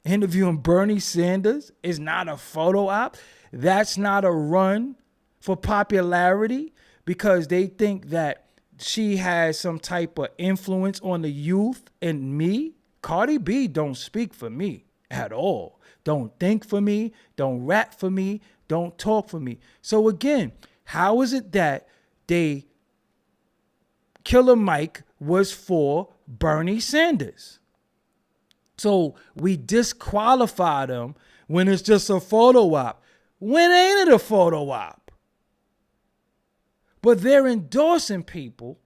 interviewing Bernie Sanders is not a photo op? That's not a run for popularity because they think that she has some type of influence on the youth and me? Cardi B don't speak for me at all. Don't think for me. Don't rap for me. Don't talk for me. So again, How is it that they Killer Mike was for Bernie Sanders? So we disqualify them when it's just a photo op. When ain't it a photo op? But they're endorsing people,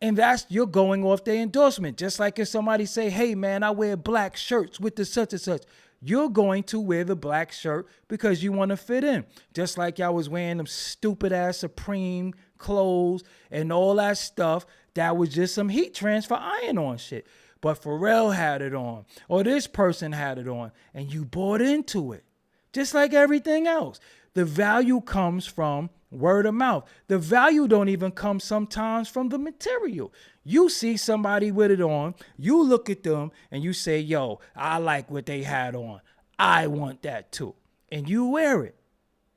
and you're going off their endorsement. Just like if somebody say, hey man, I wear black shirts with the such and such. You're going to wear the black shirt because you want to fit in. Just like y'all was wearing them stupid ass Supreme clothes and all that stuff that was just some heat transfer iron-on shit. But Pharrell had it on, or this person had it on, and you bought into it. Just like everything else. The value comes from word of mouth. The value don't even come sometimes from the material. You see somebody with it on, you look at them and you say, yo, I like what they had on. I want that too. And you wear it.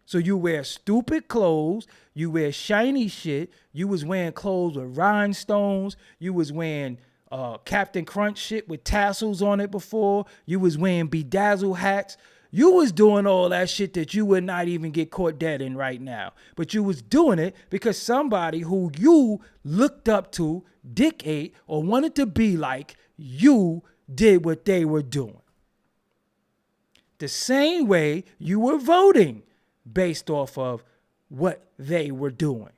So you wear stupid clothes, you wear shiny shit, you was wearing clothes with rhinestones, you was wearing Captain Crunch shit with tassels on it before, you was wearing bedazzled hats. You was doing all that shit that you would not even get caught dead in right now. But you was doing it because somebody who you looked up to, dick ate, or wanted to be like, you did what they were doing. The same way you were voting based off of what they were doing.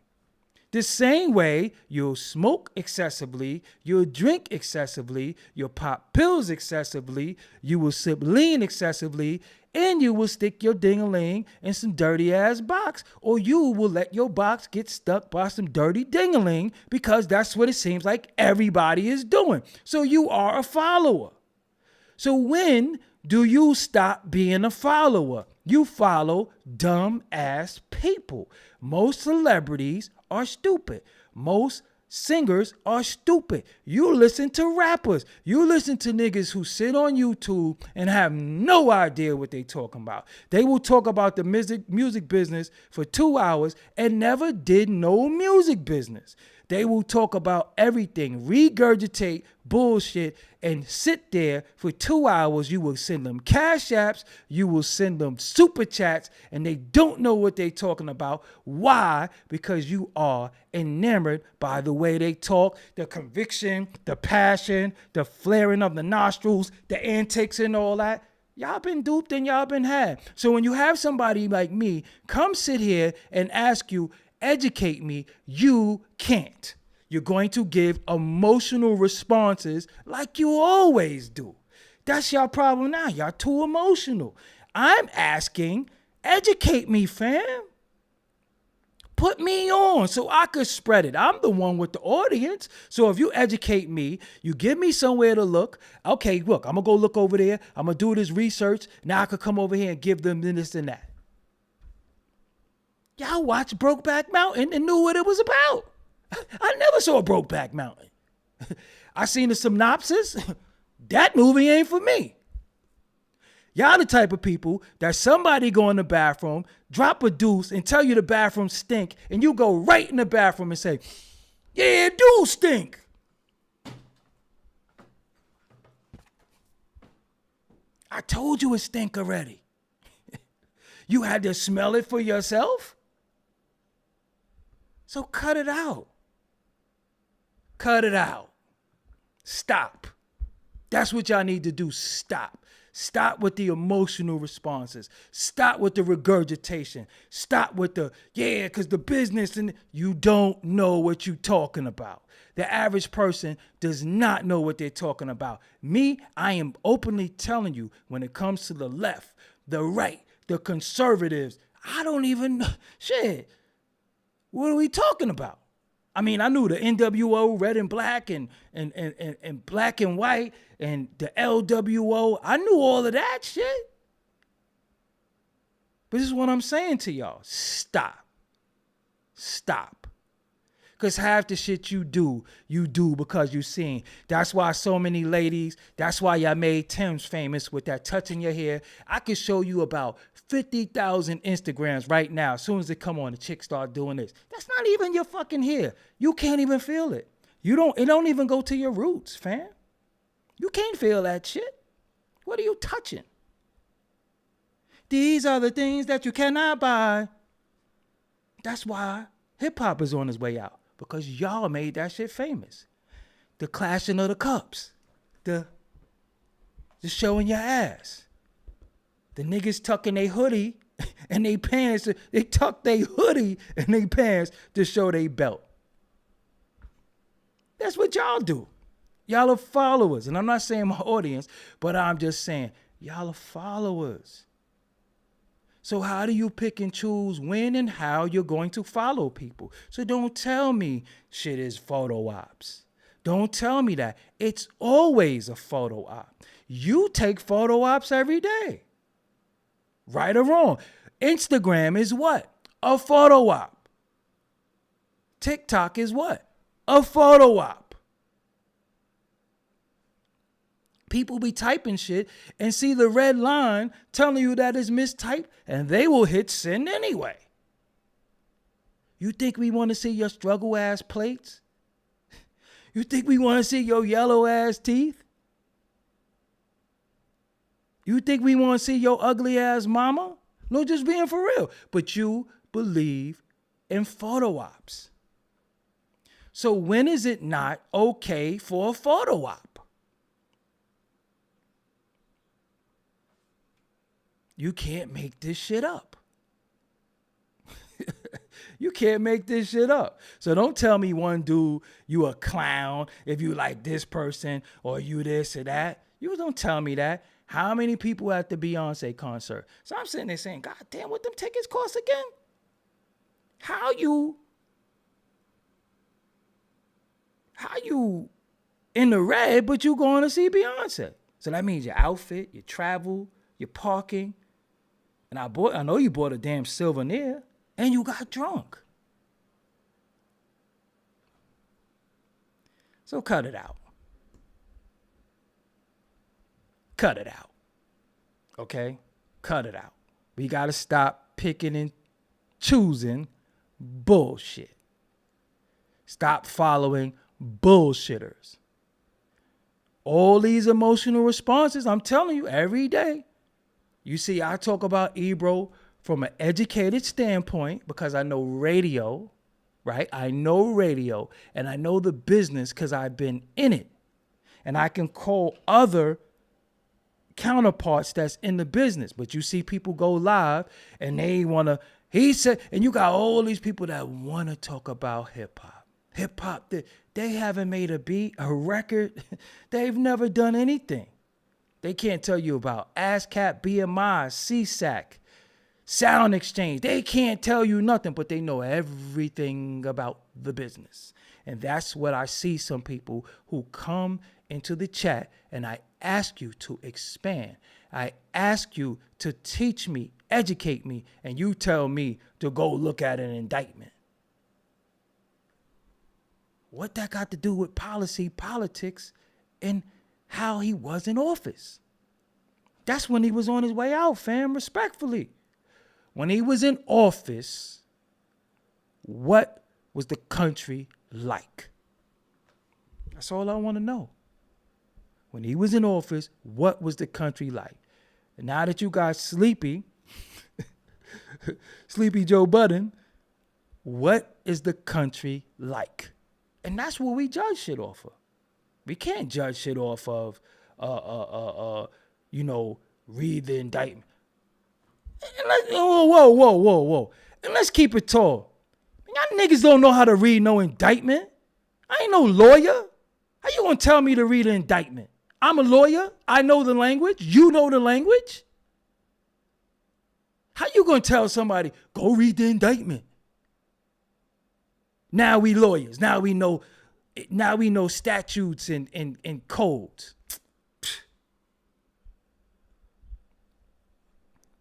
The same way you'll smoke excessively, you'll drink excessively, you'll pop pills excessively, you will sip lean excessively, and you will stick your ding-a-ling in some dirty ass box, or you will let your box get stuck by some dirty ding-a-ling because that's what it seems like everybody is doing. So you are a follower. So when do you stop being a follower? You follow dumb ass people. Most celebrities are stupid. Most singers are stupid. You listen to rappers. You listen to niggas who sit on YouTube and have no idea what they talking about. They will talk about the music business for 2 hours and never did no music business. They will talk about everything, regurgitate bullshit, and sit there for 2 hours. You will send them cash apps, you will send them super chats, and they don't know what they're talking about. Why? Because you are enamored by the way they talk, the conviction, the passion, the flaring of the nostrils, the antics and all that. Y'all been duped and y'all been had. So when you have somebody like me come sit here and ask you, educate me, you can't. You're going to give emotional responses like you always do. That's your problem now. Y'all too emotional. I'm asking, educate me, fam. Put me on so I could spread it. I'm the one with the audience. So if you educate me, you give me somewhere to look. Okay, look, I'm going to go look over there. I'm going to do this research. Now I could come over here and give them this and that. Y'all watched Brokeback Mountain and knew what it was about. I never saw Brokeback Mountain. I seen the synopsis. That movie ain't for me. Y'all the type of people that somebody go in the bathroom, drop a deuce, and tell you the bathroom stink, and you go right in the bathroom and say, yeah, it do stink. I told you it stink already. You had to smell it for yourself? So cut it out. Cut it out. Stop. That's what y'all need to do. Stop. Stop with the emotional responses. Stop with the regurgitation. Stop with the, yeah, because the business, and you don't know what you're talking about. The average person does not know what they're talking about. Me, I am openly telling you, when it comes to the left, the right, the conservatives, I don't even know. Shit. What are we talking about? I mean, I knew the NWO, red and black, and black and white, and the LWO. I knew all of that shit. But this is what I'm saying to y'all. Stop. Stop. Because half the shit you do because you seen. That's why so many ladies, that's why y'all made Tim's famous with that touching your hair. I could show you about 50,000 Instagrams right now. As soon as it come on, the chick start doing this. That's not even your fucking hair. You can't even feel it. It don't even go to your roots, fam. You can't feel that shit. What are you touching? These are the things that you cannot buy. That's why hip hop is on its way out, because y'all made that shit famous. The clashing of the cups, the showing your ass, the niggas tucking their hoodie and they pants. They tuck their hoodie and they pants to show they belt. That's what y'all do. Y'all are followers, and I'm not saying my audience, but I'm just saying y'all are followers. So how do you pick and choose when and how you're going to follow people? So don't tell me shit is photo ops. Don't tell me that. It's always a photo op. You take photo ops every day. Right or wrong. Instagram is what? A photo op. TikTok is what? A photo op. People be typing shit and see the red line telling you that it's mistyped, and they will hit send anyway. You think we want to see your struggle ass plates? You think we want to see your yellow ass teeth? You think we want to see your ugly ass mama? No, just being for real. But you believe in photo ops. So when is it not okay for a photo op? You can't make this shit up. You can't make this shit up. So don't tell me one dude, you a clown if you like this person or you this or that. You don't tell me that. How many people at the Beyonce concert? So I'm sitting there saying, God damn, what them tickets cost again? How you in the red, but you going to see Beyonce? So that means your outfit, your travel, your parking. And I know you bought a damn souvenir and you got drunk. So cut it out. Cut it out. Okay? Cut it out. We got to stop picking and choosing bullshit. Stop following bullshitters. All these emotional responses, I'm telling you, every day. You see, I talk about Ebro from an educated standpoint because I know radio, right? I know radio and I know the business because I've been in it. And I can call other counterparts that's in the business. But you see people go live and they want to, he said, and you got all these people that want to talk about hip hop. Hip hop, they haven't made a beat, a record. They've never done anything. They can't tell you about ASCAP, BMI, CSAC, Sound Exchange. They can't tell you nothing, but they know everything about the business. And that's what I see some people who come into the chat and I ask you to expand. I ask you to teach me, educate me, and you tell me to go look at an indictment. What that got to do with policy, politics, and how he was in office? That's when he was on his way out, fam, respectfully. When he was in office, what was the country like? That's all I want to know. When he was in office, what was the country like? And now that you got Sleepy Joe Budden, what is the country like? And that's what we judge shit off of. We can't judge shit off of, read the indictment. And whoa. And let's keep it tall. Y'all niggas don't know how to read no indictment. I ain't no lawyer. How you gonna tell me to read an indictment? I'm a lawyer. I know the language. You know the language. How you gonna tell somebody, go read the indictment? Now we lawyers. Now we know statutes and codes.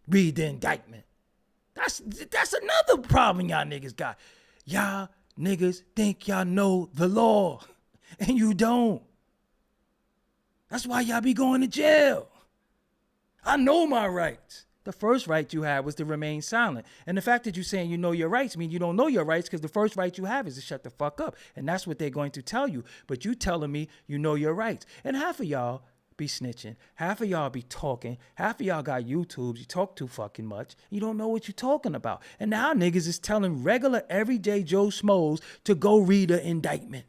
Read the indictment. That's another problem y'all niggas got. Y'all niggas think y'all know the law, and you don't. That's why y'all be going to jail. I know my rights. The first right you had was to remain silent. And the fact that you're saying you know your rights means you don't know your rights, because the first right you have is to shut the fuck up. And that's what they're going to tell you. But you telling me you know your rights. And half of y'all be snitching. Half of y'all be talking. Half of y'all got YouTubes. You talk too fucking much. You don't know what you're talking about. And now niggas is telling regular everyday Joe Schmoes to go read an indictment.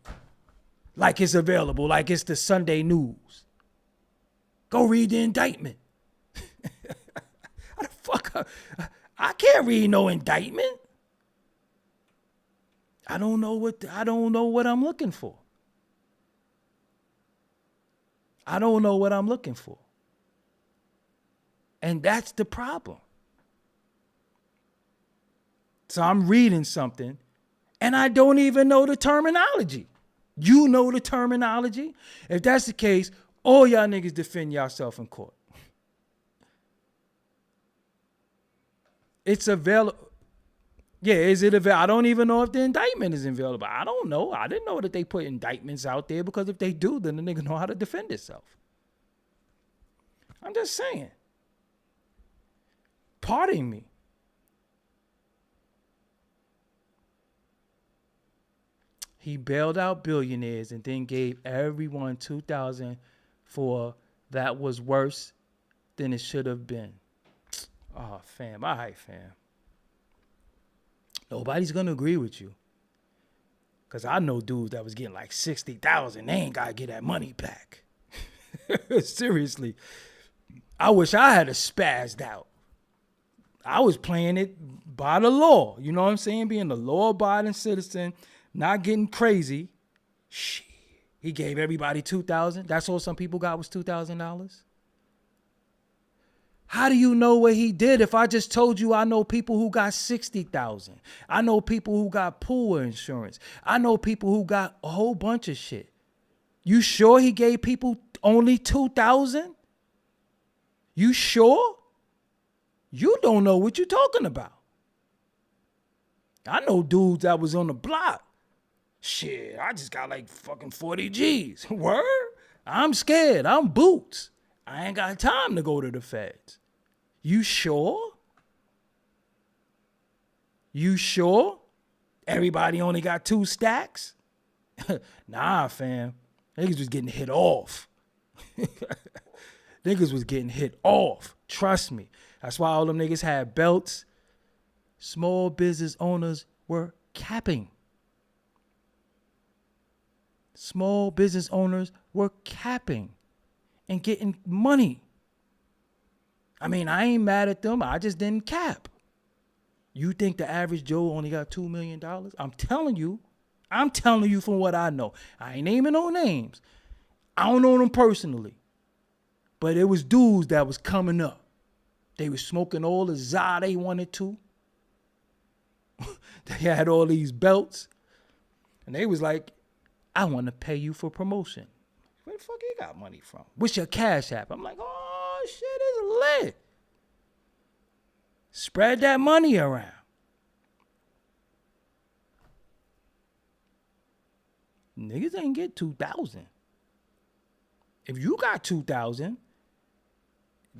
Like it's available, like it's the Sunday news. Go read the indictment. How the fuck? I can't read no indictment. I don't know what I'm looking for. I don't know what I'm looking for. And that's the problem. So I'm reading something and I don't even know the terminology. You know the terminology? If that's the case, all y'all niggas defend yourself in court. It's available. Yeah, is it available? I don't even know if the indictment is available. I don't know. I didn't know that they put indictments out there, because if they do, then the nigga know how to defend himself. I'm just saying. Pardon me. He bailed out billionaires and then gave everyone $2,000 for that was worse than it should have been. Oh, fam. All right, fam. Nobody's going to agree with you. Because I know dudes that was getting like $60,000. They ain't got to get that money back. Seriously. I wish I had a spazzed out. I was playing it by the law. You know what I'm saying? Being a law-abiding citizen, not getting crazy. Shit. He gave everybody $2,000. That's all some people got was $2,000. How do you know what he did if I just told you I know people who got $60,000? I know people who got pool insurance. I know people who got a whole bunch of shit. You sure he gave people only $2,000? You sure? You don't know what you're talking about. I know dudes that was on the block. Shit, I just got like fucking 40 G's. Word? I'm scared. I'm boots. I ain't got time to go to the feds. You sure? You sure? Everybody only got 2 stacks? Nah, fam. Niggas was getting hit off. Niggas was getting hit off. Trust me. That's why all them niggas had belts. Small business owners were capping. Small business owners were capping and getting money. I mean, I ain't mad at them. I just didn't cap. You think the average Joe only got $2 million? I'm telling you from what I know. I ain't naming no names. I don't know them personally. But it was dudes that was coming up. They was smoking all the za they wanted to. They had all these belts. And they was like, I want to pay you for promotion. Where the fuck you got money from? What's your cash app? I'm like, oh, shit, it's lit. Spread that money around. Niggas ain't get 2,000. If you got 2,000,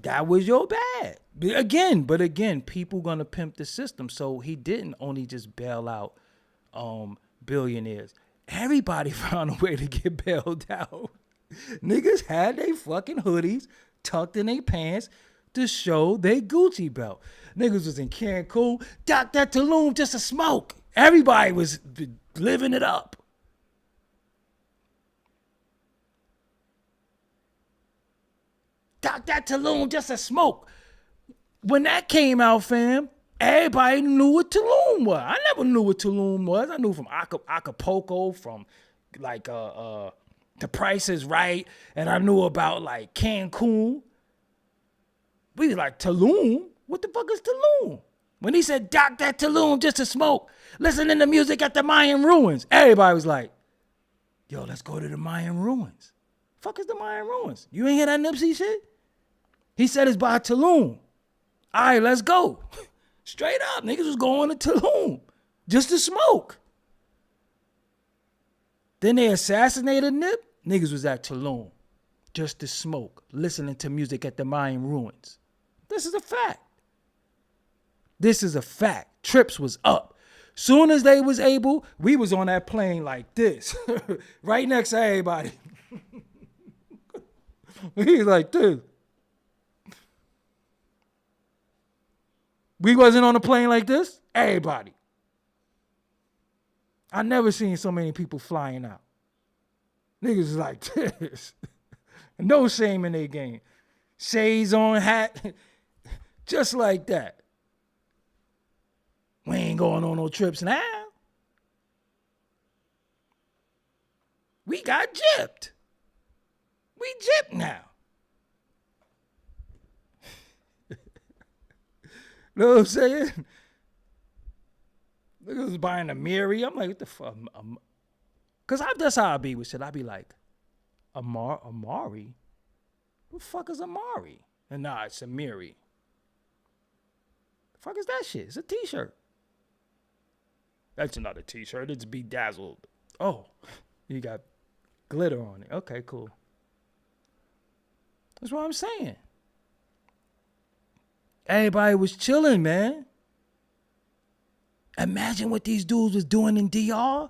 that was your bad. But again, people gonna pimp the system. So he didn't only just bail out billionaires. Everybody found a way to get bailed out. Niggas had they fucking hoodies tucked in their pants to show they Gucci belt. Niggas was in Cancun, dock that Tulum just to smoke. Everybody was living it up. Dock that Tulum just to smoke. When that came out, fam, everybody knew what Tulum was. I never knew what Tulum was. I knew from Acapulco, from like The Price is Right, and I knew about like Cancun. We was like, Tulum? What the fuck is Tulum? When he said, dock that Tulum just to smoke, listening to music at the Mayan ruins, everybody was like, yo, let's go to the Mayan ruins. Fuck is the Mayan ruins? You ain't hear that Nipsey shit? He said it's by Tulum. All right, let's go. Straight up, niggas was going to Tulum just to smoke. Then they assassinated Nip. Niggas was at Tulum just to smoke, listening to music at the Mayan ruins. This is a fact. This is a fact. Trips was up. Soon as they was able, we was on that plane like this, right next to everybody. He's like, dude, we wasn't on a plane like this. Everybody. I never seen so many people flying out. Niggas is like this. No shame in their game. Shades on, hat, just like that. We ain't going on no trips now. We got gypped. We gypped now. Know what I'm saying? Niggas was buying a Miri. I'm like, what the fuck? Because that's how I be with shit. I be like, Amari? Who the fuck is Amari? And nah, it's a Miri. The fuck is that shit? It's a t-shirt. That's not a t-shirt. It's bedazzled. Oh, you got glitter on it. Okay, cool. That's what I'm saying. Everybody was chilling, man. Imagine what these dudes was doing in DR.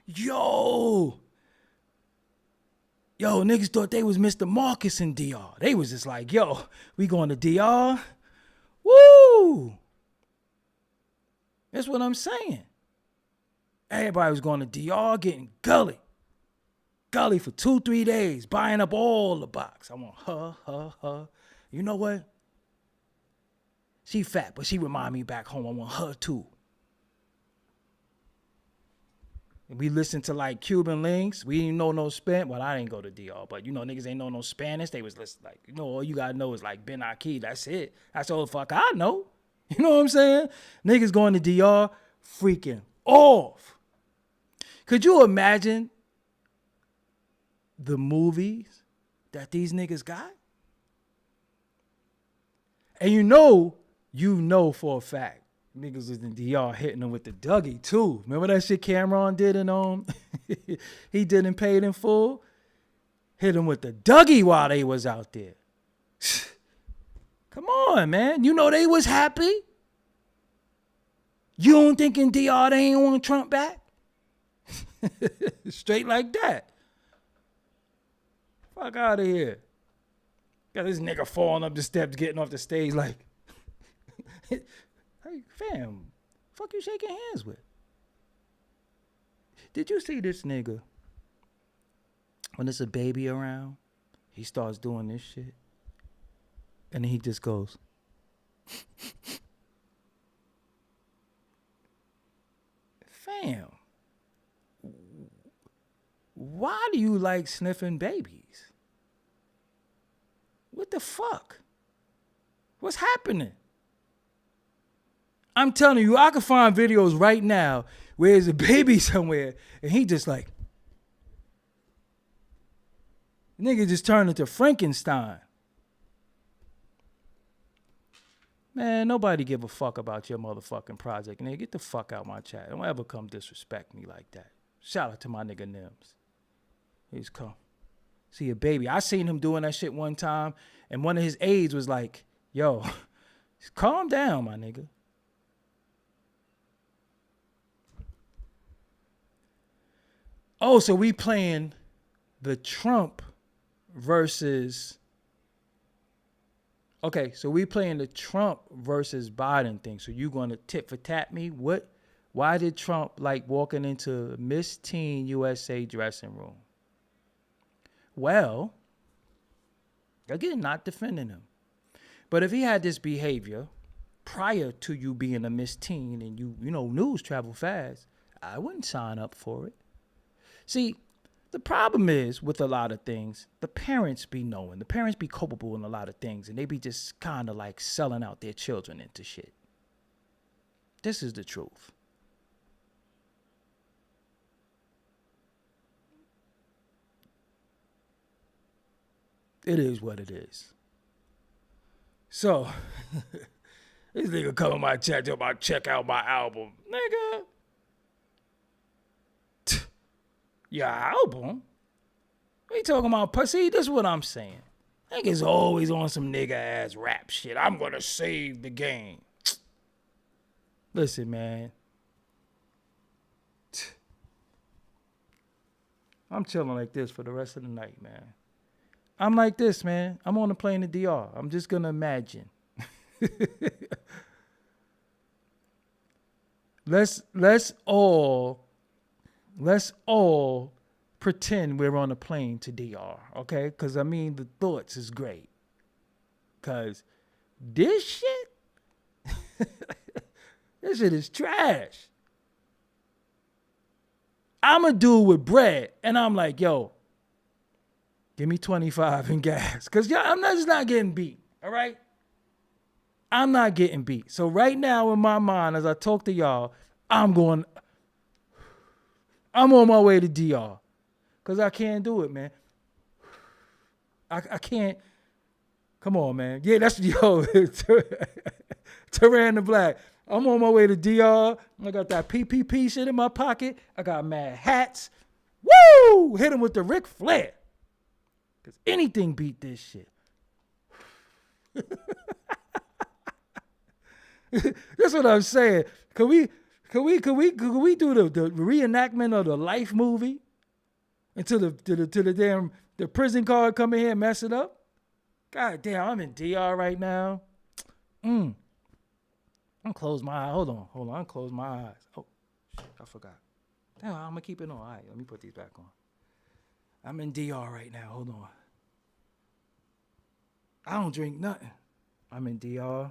Yo, niggas thought they was Mr. Marcus in DR. They was just like, yo, we going to DR. Woo! That's what I'm saying. Everybody was going to DR getting gully. Gully for 2-3 days, buying up all the box. I want her. You know what? She fat, but she remind me back home. I want her too. We listened to like Cuban links. We didn't know no Spanish. Well, I didn't go to DR, but you know, niggas ain't know no Spanish. They was listening like, you know, all you gotta know is like Ben Aki. That's it. That's all the fuck I know. You know what I'm saying? Niggas going to DR freaking off. Could you imagine the movies that these niggas got? And you know for a fact, niggas was in DR hitting them with the Doggie too. Remember that shit Cameron did in he did and paid in full? Hit him with the Doggie while they was out there. Come on, man. You know they was happy. You don't think in DR they ain't want Trump back? Straight like that. Fuck out of here. Got this nigga falling up the steps, getting off the stage like, hey, fam, fuck you shaking hands with? Did you see this nigga? When there's a baby around, he starts doing this shit. And then he just goes. Fam, why do you like sniffing babies? What the fuck? What's happening? I'm telling you, I can find videos right now where there's a baby somewhere and he just like, nigga just turned into Frankenstein. Man, nobody give a fuck about your motherfucking project. Nigga, get the fuck out my chat. Don't ever come disrespect me like that. Shout out to my nigga Nims. He's come. See a baby. I seen him doing that shit one time, and one of his aides was like, yo, calm down, my nigga. Oh, so we playing the Trump versus... Okay, so we playing the Trump versus Biden thing. So you going to tit for tat me? What? Why did Trump like walking into Miss Teen USA dressing room? Well, again, not defending him. But if he had this behavior prior to you being a Miss Teen and you know, news travel fast, I wouldn't sign up for it. See, the problem is with a lot of things, the parents be knowing. The parents be culpable in a lot of things, and they be just kind of like selling out their children into shit. This is the truth. It is what it is. So, this nigga come in my chat talking about check out my album. Nigga. Your album? What you talking about, pussy? This is what I'm saying. Niggas always on some nigga ass rap shit. I'm gonna save the game. Listen, man. I'm chilling like this for the rest of the night, man. I'm like this, man. I'm on a plane to DR. I'm just going to imagine. Let's all pretend we're on a plane to DR, okay? Because, I mean, the thoughts is great. Because this shit, this shit is trash. I'm a dude with bread, and I'm like, yo, give me 25 in gas. Because I'm just not getting beat, all right? I'm not getting beat. So right now in my mind, as I talk to y'all, I'm on my way to DR. Because I can't do it, man. I can't. Come on, man. Yeah, that's, yo, Teran the Black. I'm on my way to DR. I got that PPP shit in my pocket. I got mad hats. Woo! Hit him with the Ric Flair. Because anything beat this shit. That's what I'm saying. Could we do the reenactment of the Life movie until the prison guard come in here and mess it up? God damn, I'm in DR right now. I'm close my eyes. Hold on. I'm close my eyes. Oh, shit, I forgot. Damn, I'm gonna keep it on. All right, let me put these back on. I'm in DR right now. Hold on. I don't drink nothing. I'm in DR.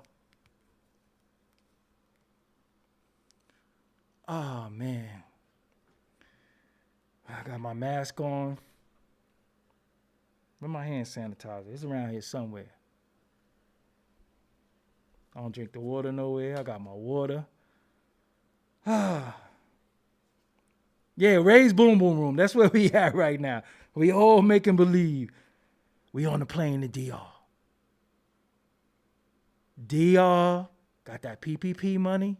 Oh, man. I got my mask on. Where's my hand sanitizer? It's around here somewhere. I don't drink the water nowhere. I got my water. Yeah, Ray's Boom Boom Room. That's where we at right now. We all making believe we on the plane to DR. DR got that PPP money.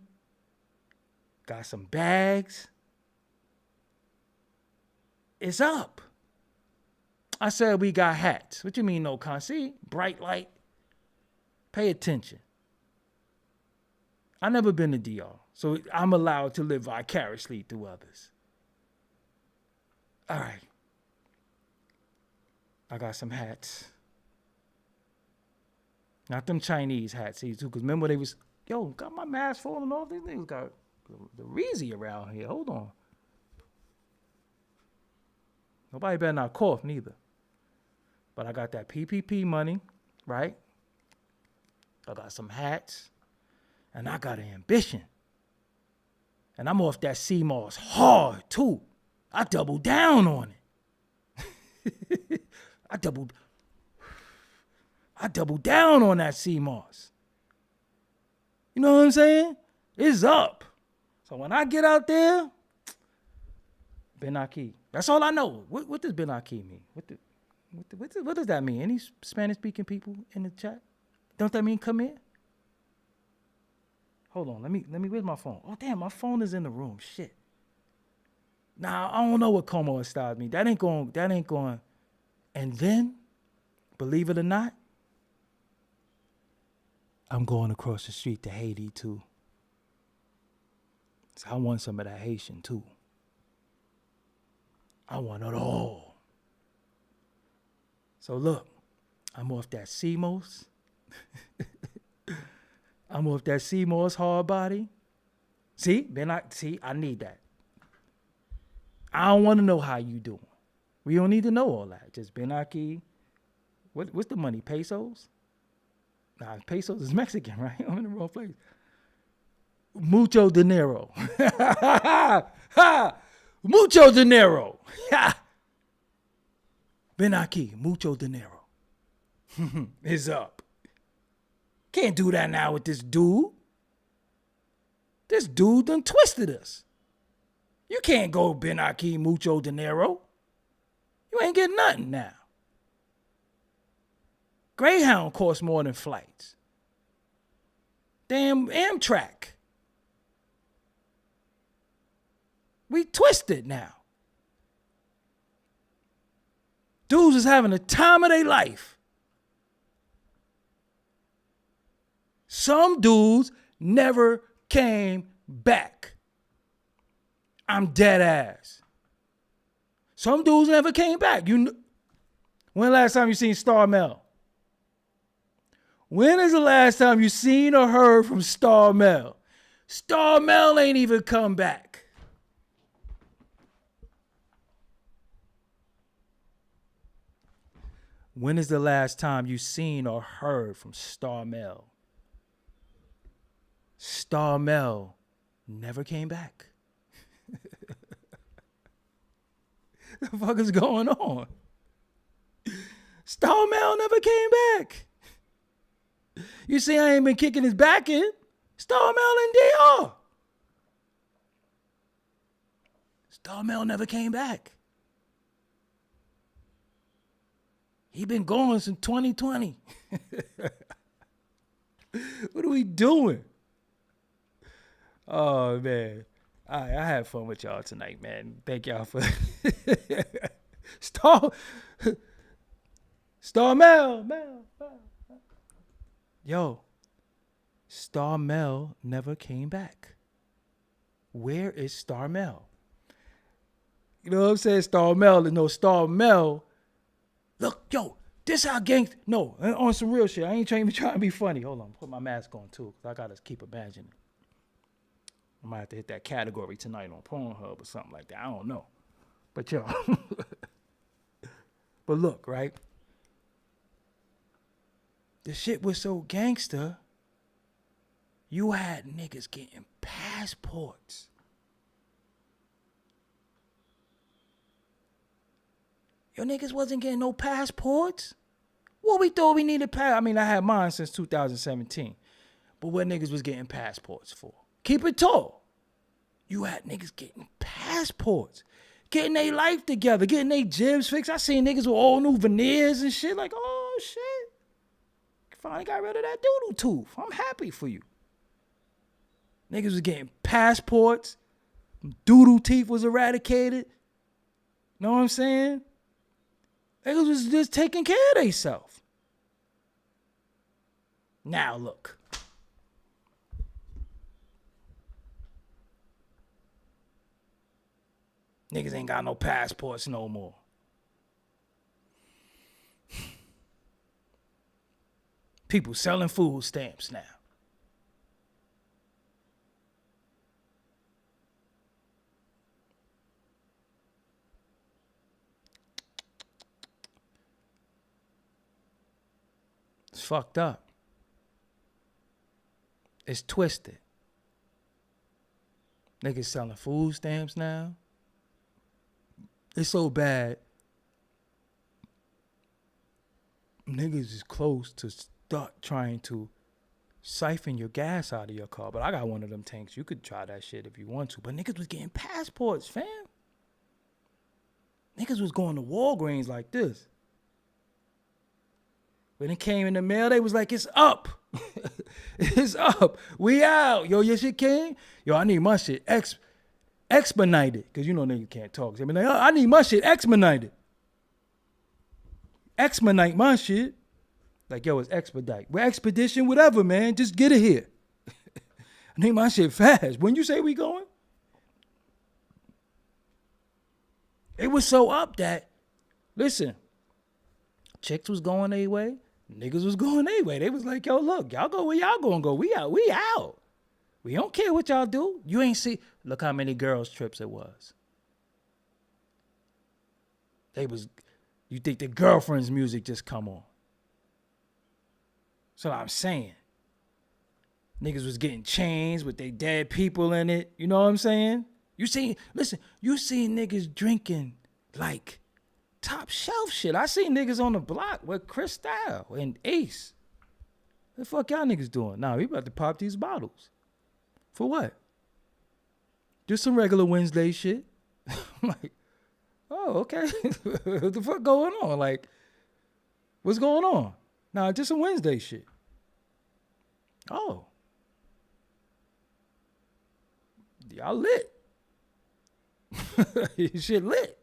Got some bags. It's up. I said we got hats. What you mean no con? See? Bright light. Pay attention. I never been to DR, so I'm allowed to live vicariously through others. All right. I got some hats. Not them Chinese hats, see, too, because remember they was, yo, got my mask falling off. These niggas got the Reezy around here. Hold on. Nobody better not cough neither. But I got that PPP money, right? I got some hats. And I got an ambition. And I'm off that CMOS hard, too. I doubled down on it. I doubled down on that CMOS. You know what I'm saying? It's up. So when I get out there, Benaki. That's all I know. What does Benaki mean? What does that mean? Any Spanish-speaking people in the chat? Don't that mean come in? Hold on, let me. Where's my phone? Oh damn, my phone is in the room. Shit. Nah, I don't know what como estás mean. That ain't going. And then, believe it or not, I'm going across the street to Haiti too. So I want some of that Haitian too. I want it all. So look, I'm off that CMOS. I'm off that CMOS hard body. See, I need that. I don't want to know how you doing. We don't need to know all that. Just Benaki. What's the money? Pesos? Nah, pesos is Mexican, right? I'm in the wrong place. Mucho dinero. Mucho dinero. Benaki, mucho dinero. It's up. Can't do that now with this dude. This dude done twisted us. You can't go Benaki, mucho dinero. You ain't getting nothing now. Greyhound costs more than flights. Damn Amtrak. We twisted now. Dudes is having the time of their life. Some dudes never came back. I'm dead ass. Some dudes never came back. When When the last time you seen Star Mel? When is the last time you seen or heard from Star Mel? Star Mel ain't even come back. When is the last time you seen or heard from Star Mel? Star Mel never came back. The fuck is going on? Star Mel never came back. You see, I ain't been kicking his back in. Star Mel and DR. Star Mel never came back. He been gone since 2020. What are we doing? Oh, man. All right, I had fun with y'all tonight, man. Thank y'all for Star Mel. Yo, Star Mel never came back. Where is Star Mel? You know what I'm saying? Star Mel, Star Mel. Look, yo, this how gangs. No, on some real shit. I ain't even trying to be funny. Hold on, put my mask on too, because I gotta keep imagining. I might have to hit that category tonight on Pornhub or something like that. I don't know. But yo, but look, right? The shit was so gangster, you had niggas getting passports. Your niggas wasn't getting no passports. What we thought we needed I had mine since 2017. But what niggas was getting passports for? Keep it tall. You had niggas getting passports. Getting their life together. Getting their jibs fixed. I seen niggas with all new veneers and shit. Like, oh, shit. Finally got rid of that doodle tooth. I'm happy for you. Niggas was getting passports. Doodle teeth was eradicated. Know what I'm saying? Niggas was just taking care of themselves. Now look. Niggas ain't got no passports no more. People selling food stamps now. It's fucked up. It's twisted. Niggas selling food stamps now. It's so bad. Niggas is close to start trying to siphon your gas out of your car. But I got one of them tanks. You could try that shit if you want to. But niggas was getting passports, fam. Niggas was going to Walgreens like this. When it came in the mail, they was like, it's up. It's up. We out. Yo, your shit came? Yo, I need my shit expedited. Because you know niggas can't talk. So they be like, I need my shit expedited. Expedite my shit. Like, yo, it's expedite. We're expedition, whatever, man. Just get it here. I need my shit fast. When you say we going? It was so up that, listen, chicks was going their way. Niggas was going their way. They was like, yo, look, y'all go where y'all gonna go. We out. We out. We don't care what y'all do. You ain't see. Look how many girls' trips it was. You think the girlfriend's music just come on. That's what I'm saying. Niggas was getting chains with their dead people in it. You know what I'm saying? You seen niggas drinking like top shelf shit. I seen niggas on the block with Cristal and Ace. What the fuck y'all niggas doing? Nah, we about to pop these bottles. For what? Just some regular Wednesday shit. I'm like, oh, okay. What the fuck going on? Like, what's going on? Nah, just some Wednesday shit. Oh. Y'all lit. Shit lit.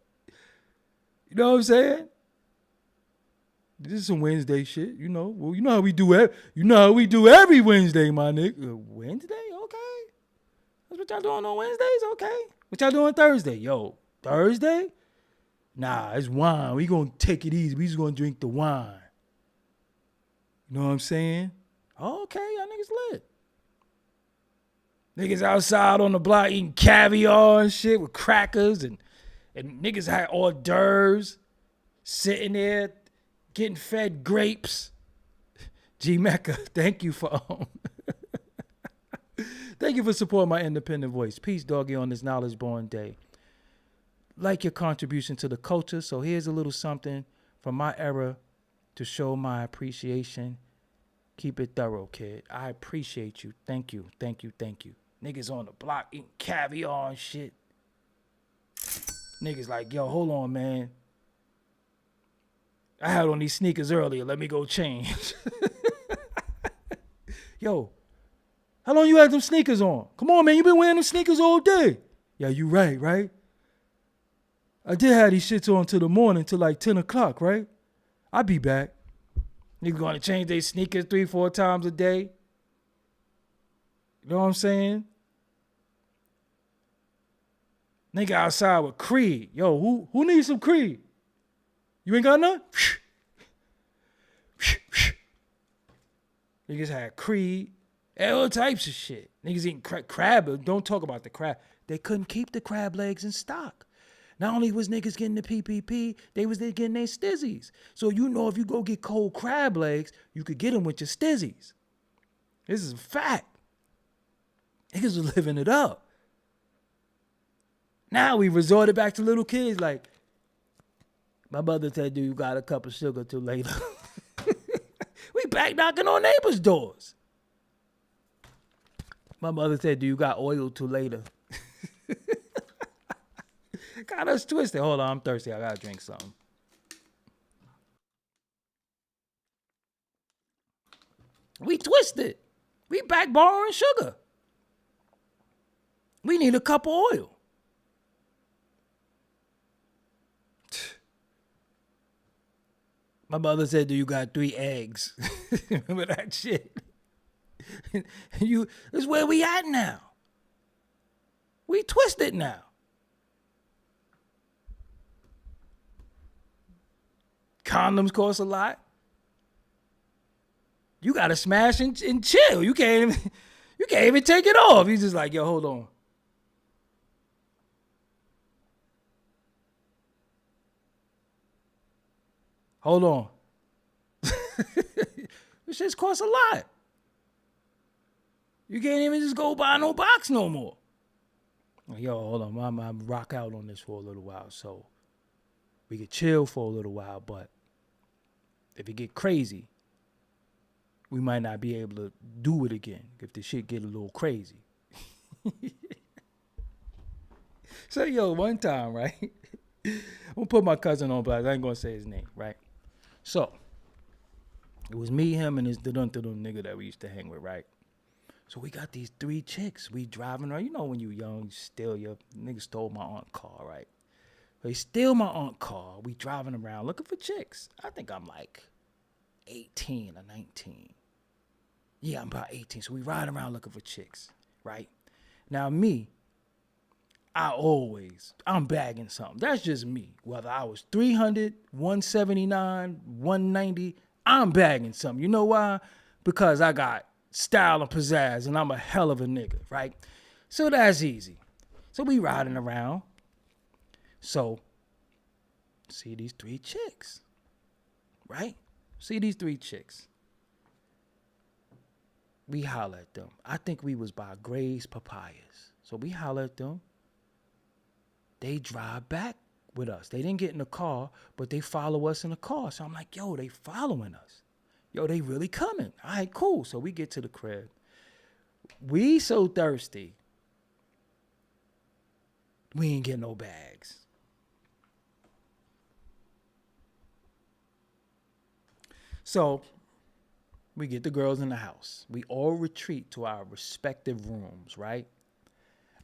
You know what I'm saying? This is some Wednesday shit, you know. Well, you know how we do every Wednesday, my nigga. Wednesday? Okay. That's what y'all doing on Wednesdays? Okay. What y'all doing Thursday? Yo, Thursday? Nah, it's wine. We gonna take it easy. We just gonna drink the wine. You know what I'm saying? Oh, okay, y'all niggas lit. Niggas outside on the block eating caviar and shit with crackers and niggas had hors d'oeuvres, sitting there getting fed grapes. G Mecca, thank you for thank you for supporting my independent voice. Peace, doggy, on this knowledge born day. Like your contribution to the culture, so here's a little something from my era to show my appreciation. Keep it thorough, kid. I appreciate you. Thank you, thank you, thank you. Niggas on the block eating caviar and shit. Niggas like, yo, hold on, man. I had on these sneakers earlier. Let me go change. Yo, how long you had them sneakers on? Come on, man. You been wearing them sneakers all day. Yeah, you right? I did have these shits on till the morning, till like 10 o'clock, right? I'll be back. Niggas gonna change their sneakers 3-4 times a day. You know what I'm saying? Nigga outside with Creed. Yo, who needs some Creed? You ain't got none? Niggas had Creed. All types of shit. Niggas eating crab. Don't talk about the crab. They couldn't keep the crab legs in stock. Not only was niggas getting the PPP, they was getting their stizzies. So you know if you go get cold crab legs, you could get them with your stizzies. This is a fact. Niggas was living it up. Now we resorted back to little kids like, my mother said, do you got a cup of sugar till later? We back knocking on neighbors' doors. My mother said, do you got oil till later? Got us twisted. Hold on, I'm thirsty. I gotta drink something. We twisted. We back borrowing sugar. We need a cup of oil. My mother said, do you got 3 eggs? Remember that shit? This is where we at now. We twisted now. Condoms cost a lot. You gotta smash and chill. You can't even take it off. He's just like, yo, hold on. Hold on. This shit costs a lot. You can't even just go buy no box no more. Yo, hold on. I'm rock out on this for a little while, so we could chill for a little while, but if it get crazy, we might not be able to do it again if the shit get a little crazy. So, yo, one time, right? I'm gonna put my cousin on blast. I ain't gonna say his name, right? So, it was me, him, and this dun-dun-dun nigga that we used to hang with, right? So we got these 3 chicks. We driving around. You know when you young, you steal your nigga stole my aunt's car, right? They steal my aunt's car. We driving around looking for chicks. I think I'm like 18 or 19. Yeah, I'm about 18. So we riding around looking for chicks, right? Now me, I'm bagging something. That's just me. Whether I was 300, 179, 190, I'm bagging something. You know why? Because I got style and pizzazz and I'm a hell of a nigga, right? So that's easy. So we riding around. So, see these 3 chicks, right? See these 3 chicks. We holler at them. I think we was by Gray's Papayas. So we holler at them. They drive back with us. They didn't get in the car, but they follow us in the car. So I'm like, yo, they following us. Yo, they really coming. All right, cool. So we get to the crib. We so thirsty. We ain't getting no bags. So we get the girls in the house. We all retreat to our respective rooms, right?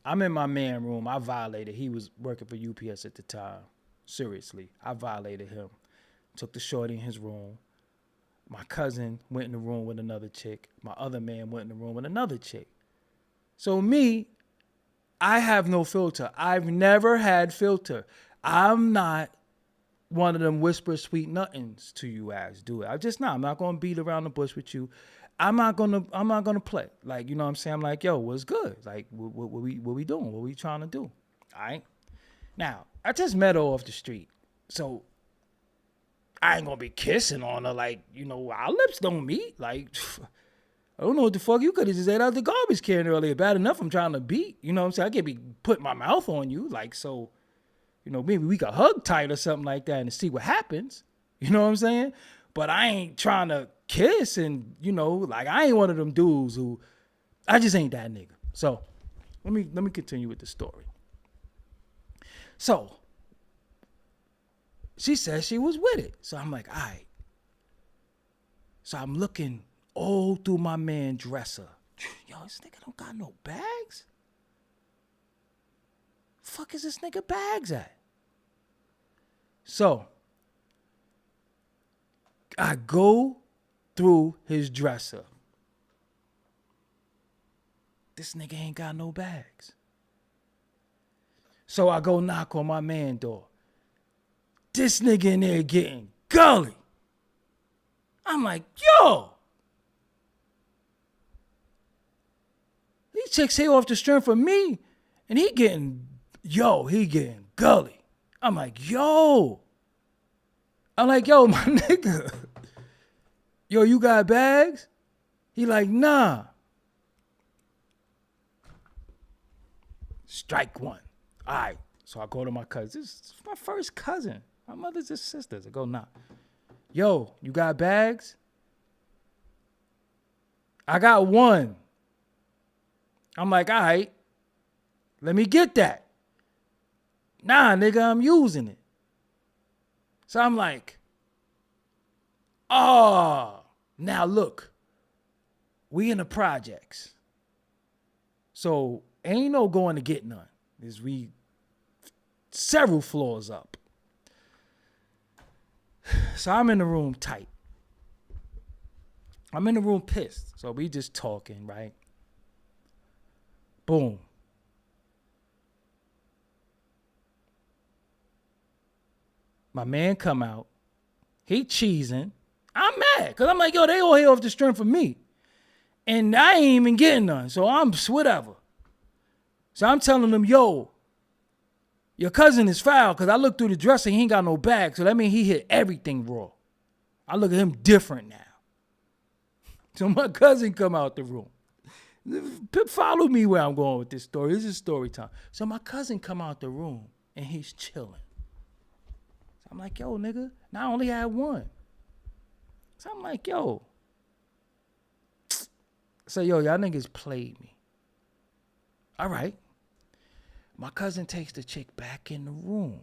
I'm in my man room. I violated. He was working for UPS at the time. Seriously, I violated him. Took the shorty in his room. My cousin went in the room with another chick. My other man went in the room with another chick. So me, I have no filter. I've never had filter. I'm not one of them whisper sweet nothings to you as do it. I'm not gonna beat around the bush with you. I'm not gonna play. Like, you know what I'm saying? I'm like, yo, what's good? Like, what we doing? What we trying to do? All right. Now, I just met her off the street. So I ain't gonna be kissing on her. Like, you know, our lips don't meet. Like, I don't know what the fuck. You could have just ate out the garbage can earlier. Bad enough I'm trying to beat. You know what I'm saying? I can't be putting my mouth on you. Like, so, you know, maybe we could hug tight or something like that and see what happens. You know what I'm saying? But I ain't trying to kiss and, you know, like, I ain't one of them dudes who, I just ain't that nigga. So let me continue with the story. So she said she was with it. So I'm like, all right. So I'm looking all through my man dresser. Yo, this nigga don't got no bags? Fuck is this nigga bags at? So I go through his dresser. This nigga ain't got no bags. So I go knock on my man door. This nigga in there getting gully. I'm like, yo. These chicks here off the strength of me. And he getting gully. I'm like, yo. I'm like, yo, my nigga. Yo, you got bags? He like, nah. Strike one. All right. So I go to my cousin. This is my first cousin. My mother's just sisters. I go, nah. Yo, you got bags? I got one. I'm like, all right. Let me get that. Nah, nigga, I'm using it. So I'm like, oh, now look, we in the projects. So ain't no going to get none. We several floors up. So I'm in the room tight. I'm in the room pissed. So we just talking, right? Boom. My man come out. He cheesing. I'm mad. Because I'm like, yo, they all here off the strength of me. And I ain't even getting none. So I'm whatever. So I'm telling them, yo, your cousin is foul. Because I looked through the dresser. He ain't got no bag. So that means he hit everything raw. I look at him different now. So my cousin come out the room. Follow me where I'm going with this story. This is story time. So my cousin come out the room. And he's chilling. I'm like, yo, nigga, now I only had one. So I'm like, yo. So, yo, y'all niggas played me. All right. My cousin takes the chick back in the room.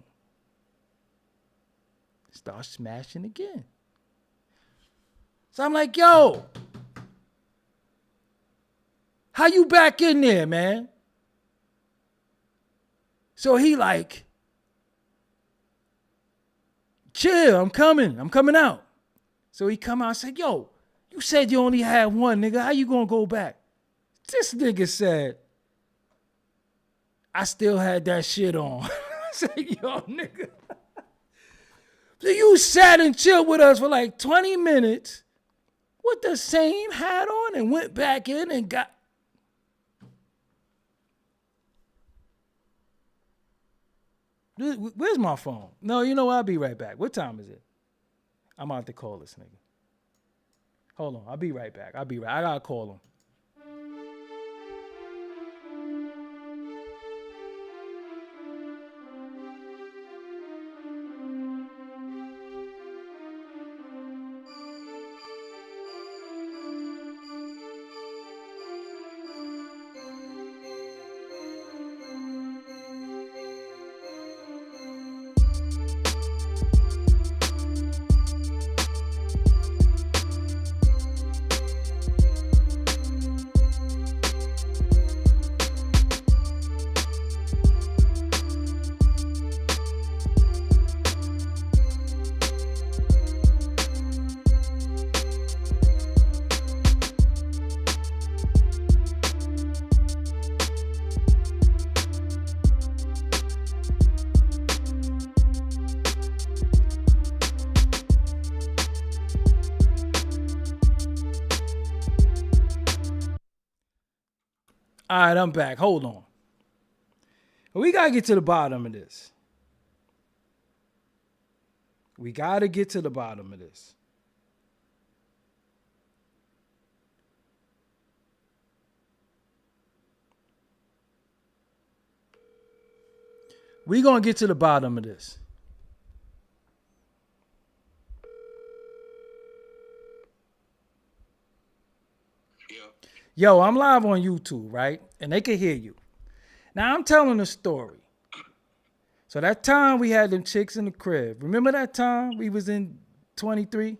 Starts smashing again. So I'm like, yo. How you back in there, man? So he like, chill, I'm coming out. So he come out and said, yo, you said you only had one, nigga. How you gonna go back? This nigga said, I still had that shit on. I said, yo, nigga. So you sat and chilled with us for like 20 minutes with the same hat on and went back in and got... Where's my phone? No, you know what? I'll be right back. What time is it? I'm about to call this nigga. Hold on. I'll be right back. I gotta call him. All right, I'm back. Hold on. We got to get to the bottom of this. We got to get to the bottom of this. We going to get to the bottom of this. Yo, I'm live on YouTube, right? And they can hear you. Now, I'm telling a story. So that time we had them chicks in the crib. Remember that time we was in 23?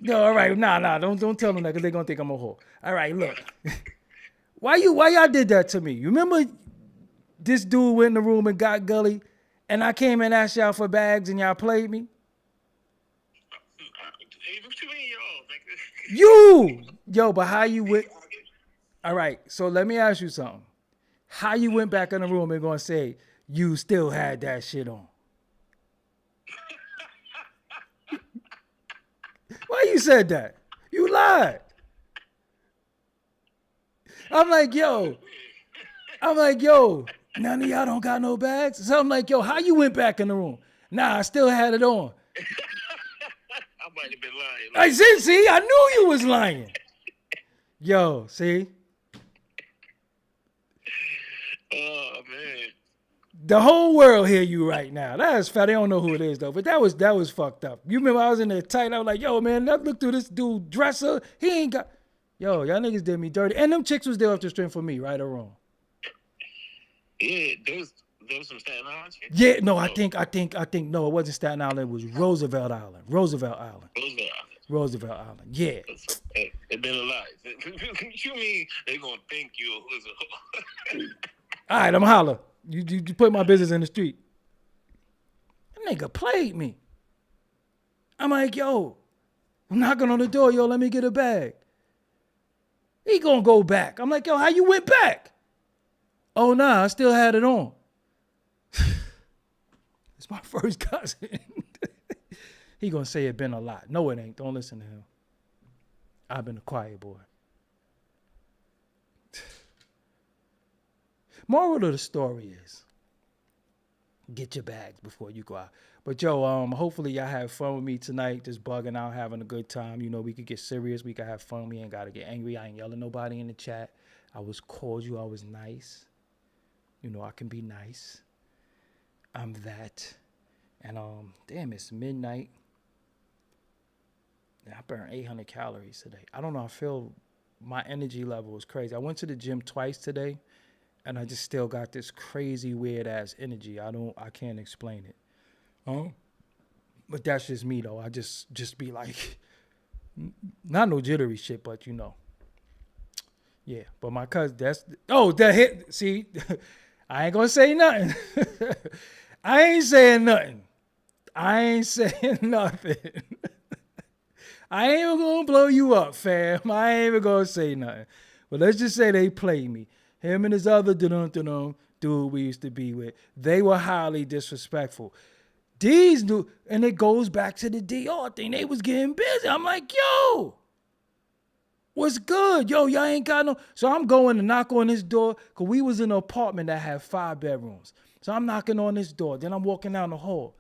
No, all right. Nah. Don't tell them that because they're going to think I'm a whore. All right, look. Why y'all did that to me? You remember this dude went in the room and got gully and I came and asked y'all for bags and y'all played me? Yo, but how you went? All right, so let me ask you something. How you went back in the room and gonna say you still had that shit on? Why you said that? You lied. I'm like, yo, none of y'all don't got no bags? So I'm like, yo, how you went back in the room? Nah, I still had it on. I might have been lying. I said, see, I knew you was lying. Yo, see? Oh, man. The whole world hear you right now. That is fat. They don't know who it is, though. But that was fucked up. You remember I was in there tight. I was like, yo, man, look through this dude dresser. He ain't got... Yo, y'all niggas did me dirty. And them chicks was there off the string for me, right or wrong? Yeah, there was some Staten Island shit? Yeah, no, I think, no, it wasn't Staten Island. It was Roosevelt Island. Yeah. It been a lie. You mean they gonna think you was a... All right, I'm holler. You put my business in the street. That nigga played me. I'm like, yo, I'm knocking on the door. Yo, let me get a bag. He gonna go back. I'm like, yo, how you went back? Oh, nah, I still had it on. It's my first cousin. He gonna say it been a lot. No, it ain't. Don't listen to him. I've been a quiet boy. Moral of the story is, get your bags before you go out. But yo, hopefully y'all have fun with me tonight, just bugging out, having a good time. You know, we could get serious, we could have fun. We ain't gotta get angry. I ain't yelling nobody in the chat. I was cordial, I was nice. You know, I can be nice. I'm that. And damn, it's midnight. I burned 800 calories today. I don't know, I feel my energy level is crazy. I went to the gym twice today. And I just still got this crazy weird ass energy. I can't explain it. But that's just me though. I just be like, not no jittery shit, but you know. Yeah, but my cousin, that hit, see, I ain't gonna say nothing. I ain't saying nothing. I ain't even gonna blow you up, fam. I ain't even gonna say nothing. But let's just say they played me. Him and his other dude we used to be with, they were highly disrespectful. These dudes, and it goes back to the DR thing. They was getting busy. I'm like, yo, what's good? Yo, y'all ain't got no. So I'm going to knock on this door because we was in an apartment that had 5 bedrooms. So I'm knocking on this door. Then I'm walking down the hall.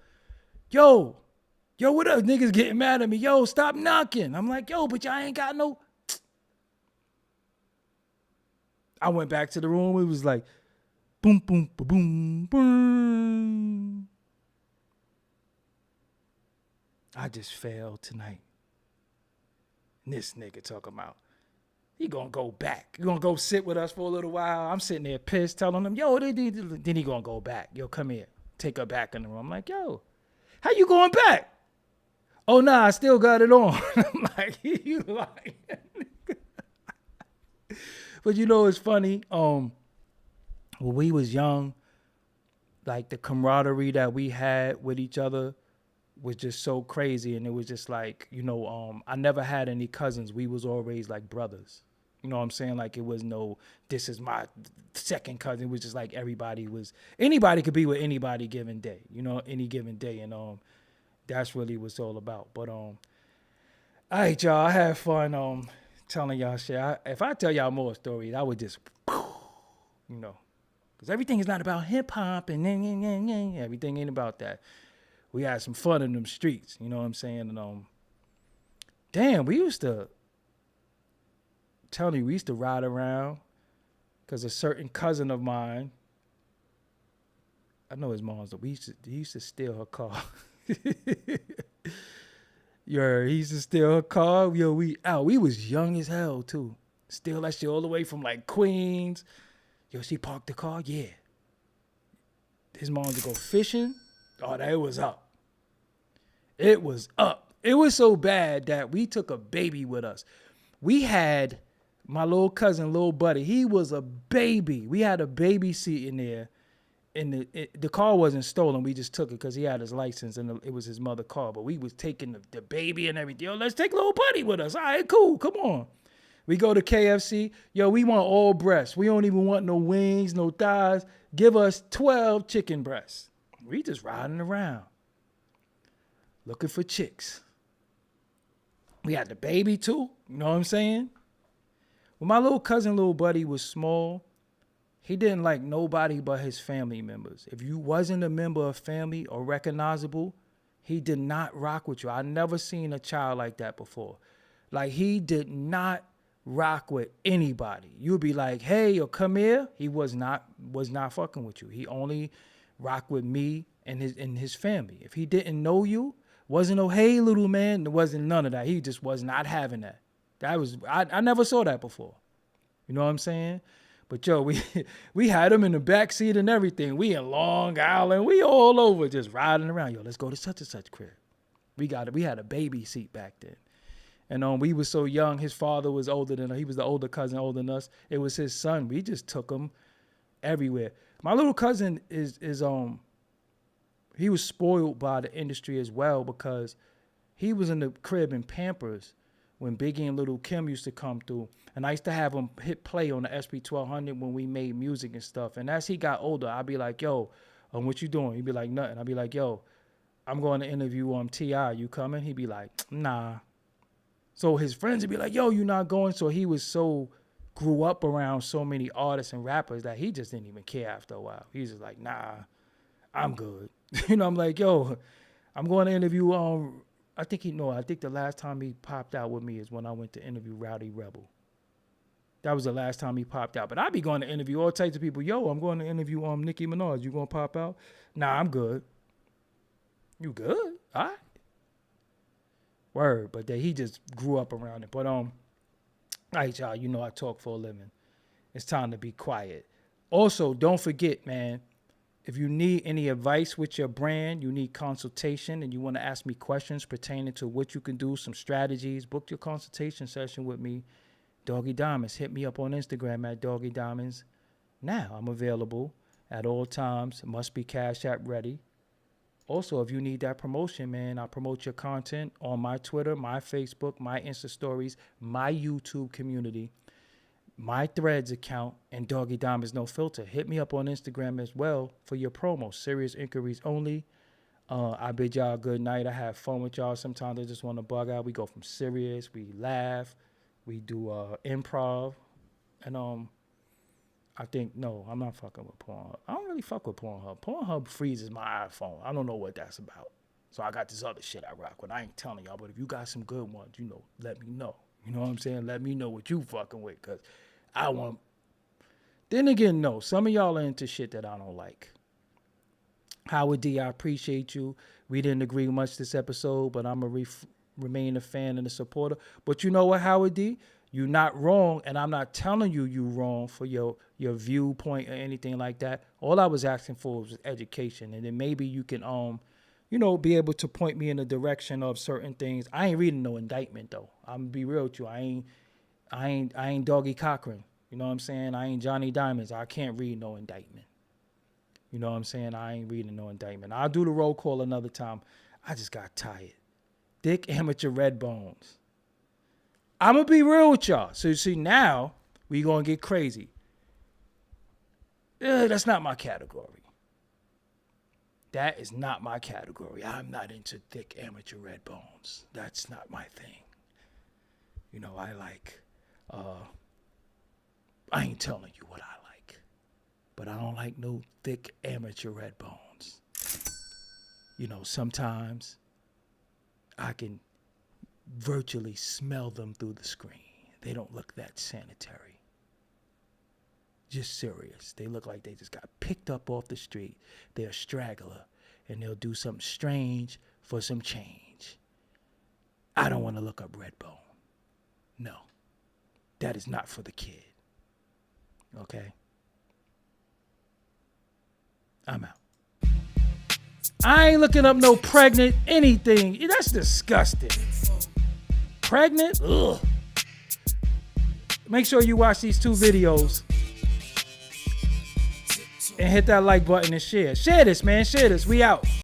Yo, what up? Niggas getting mad at me. Yo, stop knocking. I'm like, yo, but y'all ain't got no. I went back to the room. It was like, boom, boom, boom, boom. I just failed tonight. And this nigga talking about, he gonna go back. He gonna go sit with us for a little while. I'm sitting there pissed, telling him, yo, then he gonna go back. Yo, come here. Take her back in the room. I'm like, yo, how you going back? Oh, nah, I still got it on. I'm like, you lying. But you know, it's funny. When we was young, like the camaraderie that we had with each other was just so crazy. And it was just like, you know, I never had any cousins. We was always like brothers. You know what I'm saying? Like it was no, this is my second cousin. It was just like anybody could be with anybody given day, you know, any given day. And that's really what it's all about. But all right, y'all, I had fun. telling y'all shit. If I tell y'all more stories, I would just, you know, because everything is not about hip hop and everything ain't about that. We had some fun in them streets, you know what I'm saying? And damn, we used to we used to ride around because a certain cousin of mine, I know his mom's, he used to steal her car. Yo, he used to steal her car. Yo, we was young as hell too. Steal that shit all the way from like Queens. Yo, she parked the car. Yeah. His mom to go fishing. Oh, that was up. It was up. It was so bad that we took a baby with us. We had my little cousin, little buddy. He was a baby. We had a baby seat in there. And the car wasn't stolen. We just took it because he had his license and it was his mother's car. But we was taking the baby and everything. Yo, let's take little buddy with us. All right, cool. Come on. We go to KFC. Yo, we want all breasts. We don't even want no wings, no thighs. Give us 12 chicken breasts. We just riding around looking for chicks. We had the baby too. You know what I'm saying? When my little cousin, little buddy was small, he didn't like nobody but his family members. If you wasn't a member of family or recognizable, he did not rock with you. I never seen a child like that before. Like, he did not rock with anybody. You'd be like, hey, or come here. He was not fucking with you. He only rocked with me and his family. If he didn't know you, wasn't no, hey, little man, there wasn't none of that. He just was not having that. I never saw that before. You know what I'm saying? But yo, we had him in the back seat and everything. We in Long Island. We all over just riding around. Yo, let's go to such and such crib. We had a baby seat back then. And we was so young. His father was older than us. He was the older cousin, older than us. It was his son. We just took him everywhere. My little cousin he was spoiled by the industry as well because he was in the crib in Pampers when Biggie and Little Kim used to come through. And I used to have him hit play on the SP1200 when we made music and stuff. And as he got older, I'd be like, yo, what you doing? He'd be like, nothing. I'd be like, yo, I'm going to interview T.I. You coming? He'd be like, nah. So his friends would be like, yo, you not going? So he grew up around so many artists and rappers that he just didn't even care after a while. He's just like, nah, I'm good. You know, I'm like, yo, I'm going to interview I think the last time he popped out with me is when I went to interview Rowdy Rebel. That was the last time he popped out. But I be going to interview all types of people. Yo, I'm going to interview Nicki Minaj. You going to pop out? Nah, I'm good. You good? All right. Word. But he just grew up around it. But all right, y'all, you know I talk for a living. It's time to be quiet. Also, don't forget, man, if you need any advice with your brand, you need consultation, and you want to ask me questions pertaining to what you can do, some strategies, book your consultation session with me, Doggie Diamonds. Hit me up on Instagram at Doggie Diamonds. Now, I'm available at all times. Must be Cash App ready. Also, if you need that promotion, man, I promote your content on my Twitter, my Facebook, my Insta stories, my YouTube community, my Threads account, and Doggie Diamonds No Filter. Hit me up on Instagram as well for your promo. Serious inquiries only. I bid y'all good night. I have fun with y'all. Sometimes I just want to bug out. We go from serious. We laugh. We do improv. And I'm not fucking with Pornhub. I don't really fuck with Pornhub. Pornhub freezes my iPhone. I don't know what that's about. So I got this other shit I rock with. I ain't telling y'all, but if you got some good ones, let me know. You know what I'm saying? Let me know what you fucking with, because I want. Then again, no. Some of y'all are into shit that I don't like. Howard D, I appreciate you. We didn't agree much this episode, but I'm going to remain a fan and a supporter. But you know what, Howard D? You're not wrong, and I'm not telling you wrong for your viewpoint or anything like that. All I was asking for was education, and then maybe you can be able to point me in the direction of certain things. I ain't reading no indictment though. I'm gonna be real with you. I ain't Doggy Cochran. You know what I'm saying? I ain't Johnny Diamonds. I can't read no indictment. You know what I'm saying? I ain't reading no indictment. I'll do the roll call another time. I just got tired. Thick amateur red bones. I'm gonna be real with y'all. So you see, now we gonna get crazy. That's not my category. That is not my category. I'm not into thick amateur red bones. That's not my thing. I like I ain't telling you what I like, but I don't like no thick amateur red bones. You know, sometimes I can virtually smell them through the screen. They don't look that sanitary. Just serious. They look like they just got picked up off the street. They're a straggler, and they'll do something strange for some change. I don't want to look up red bone. No, that is not for the kid. Okay? I'm out. I ain't looking up no pregnant anything. That's disgusting. Pregnant? Ugh. Make sure you watch these 2 videos and hit that like button and share. Share this, man. Share this. We out.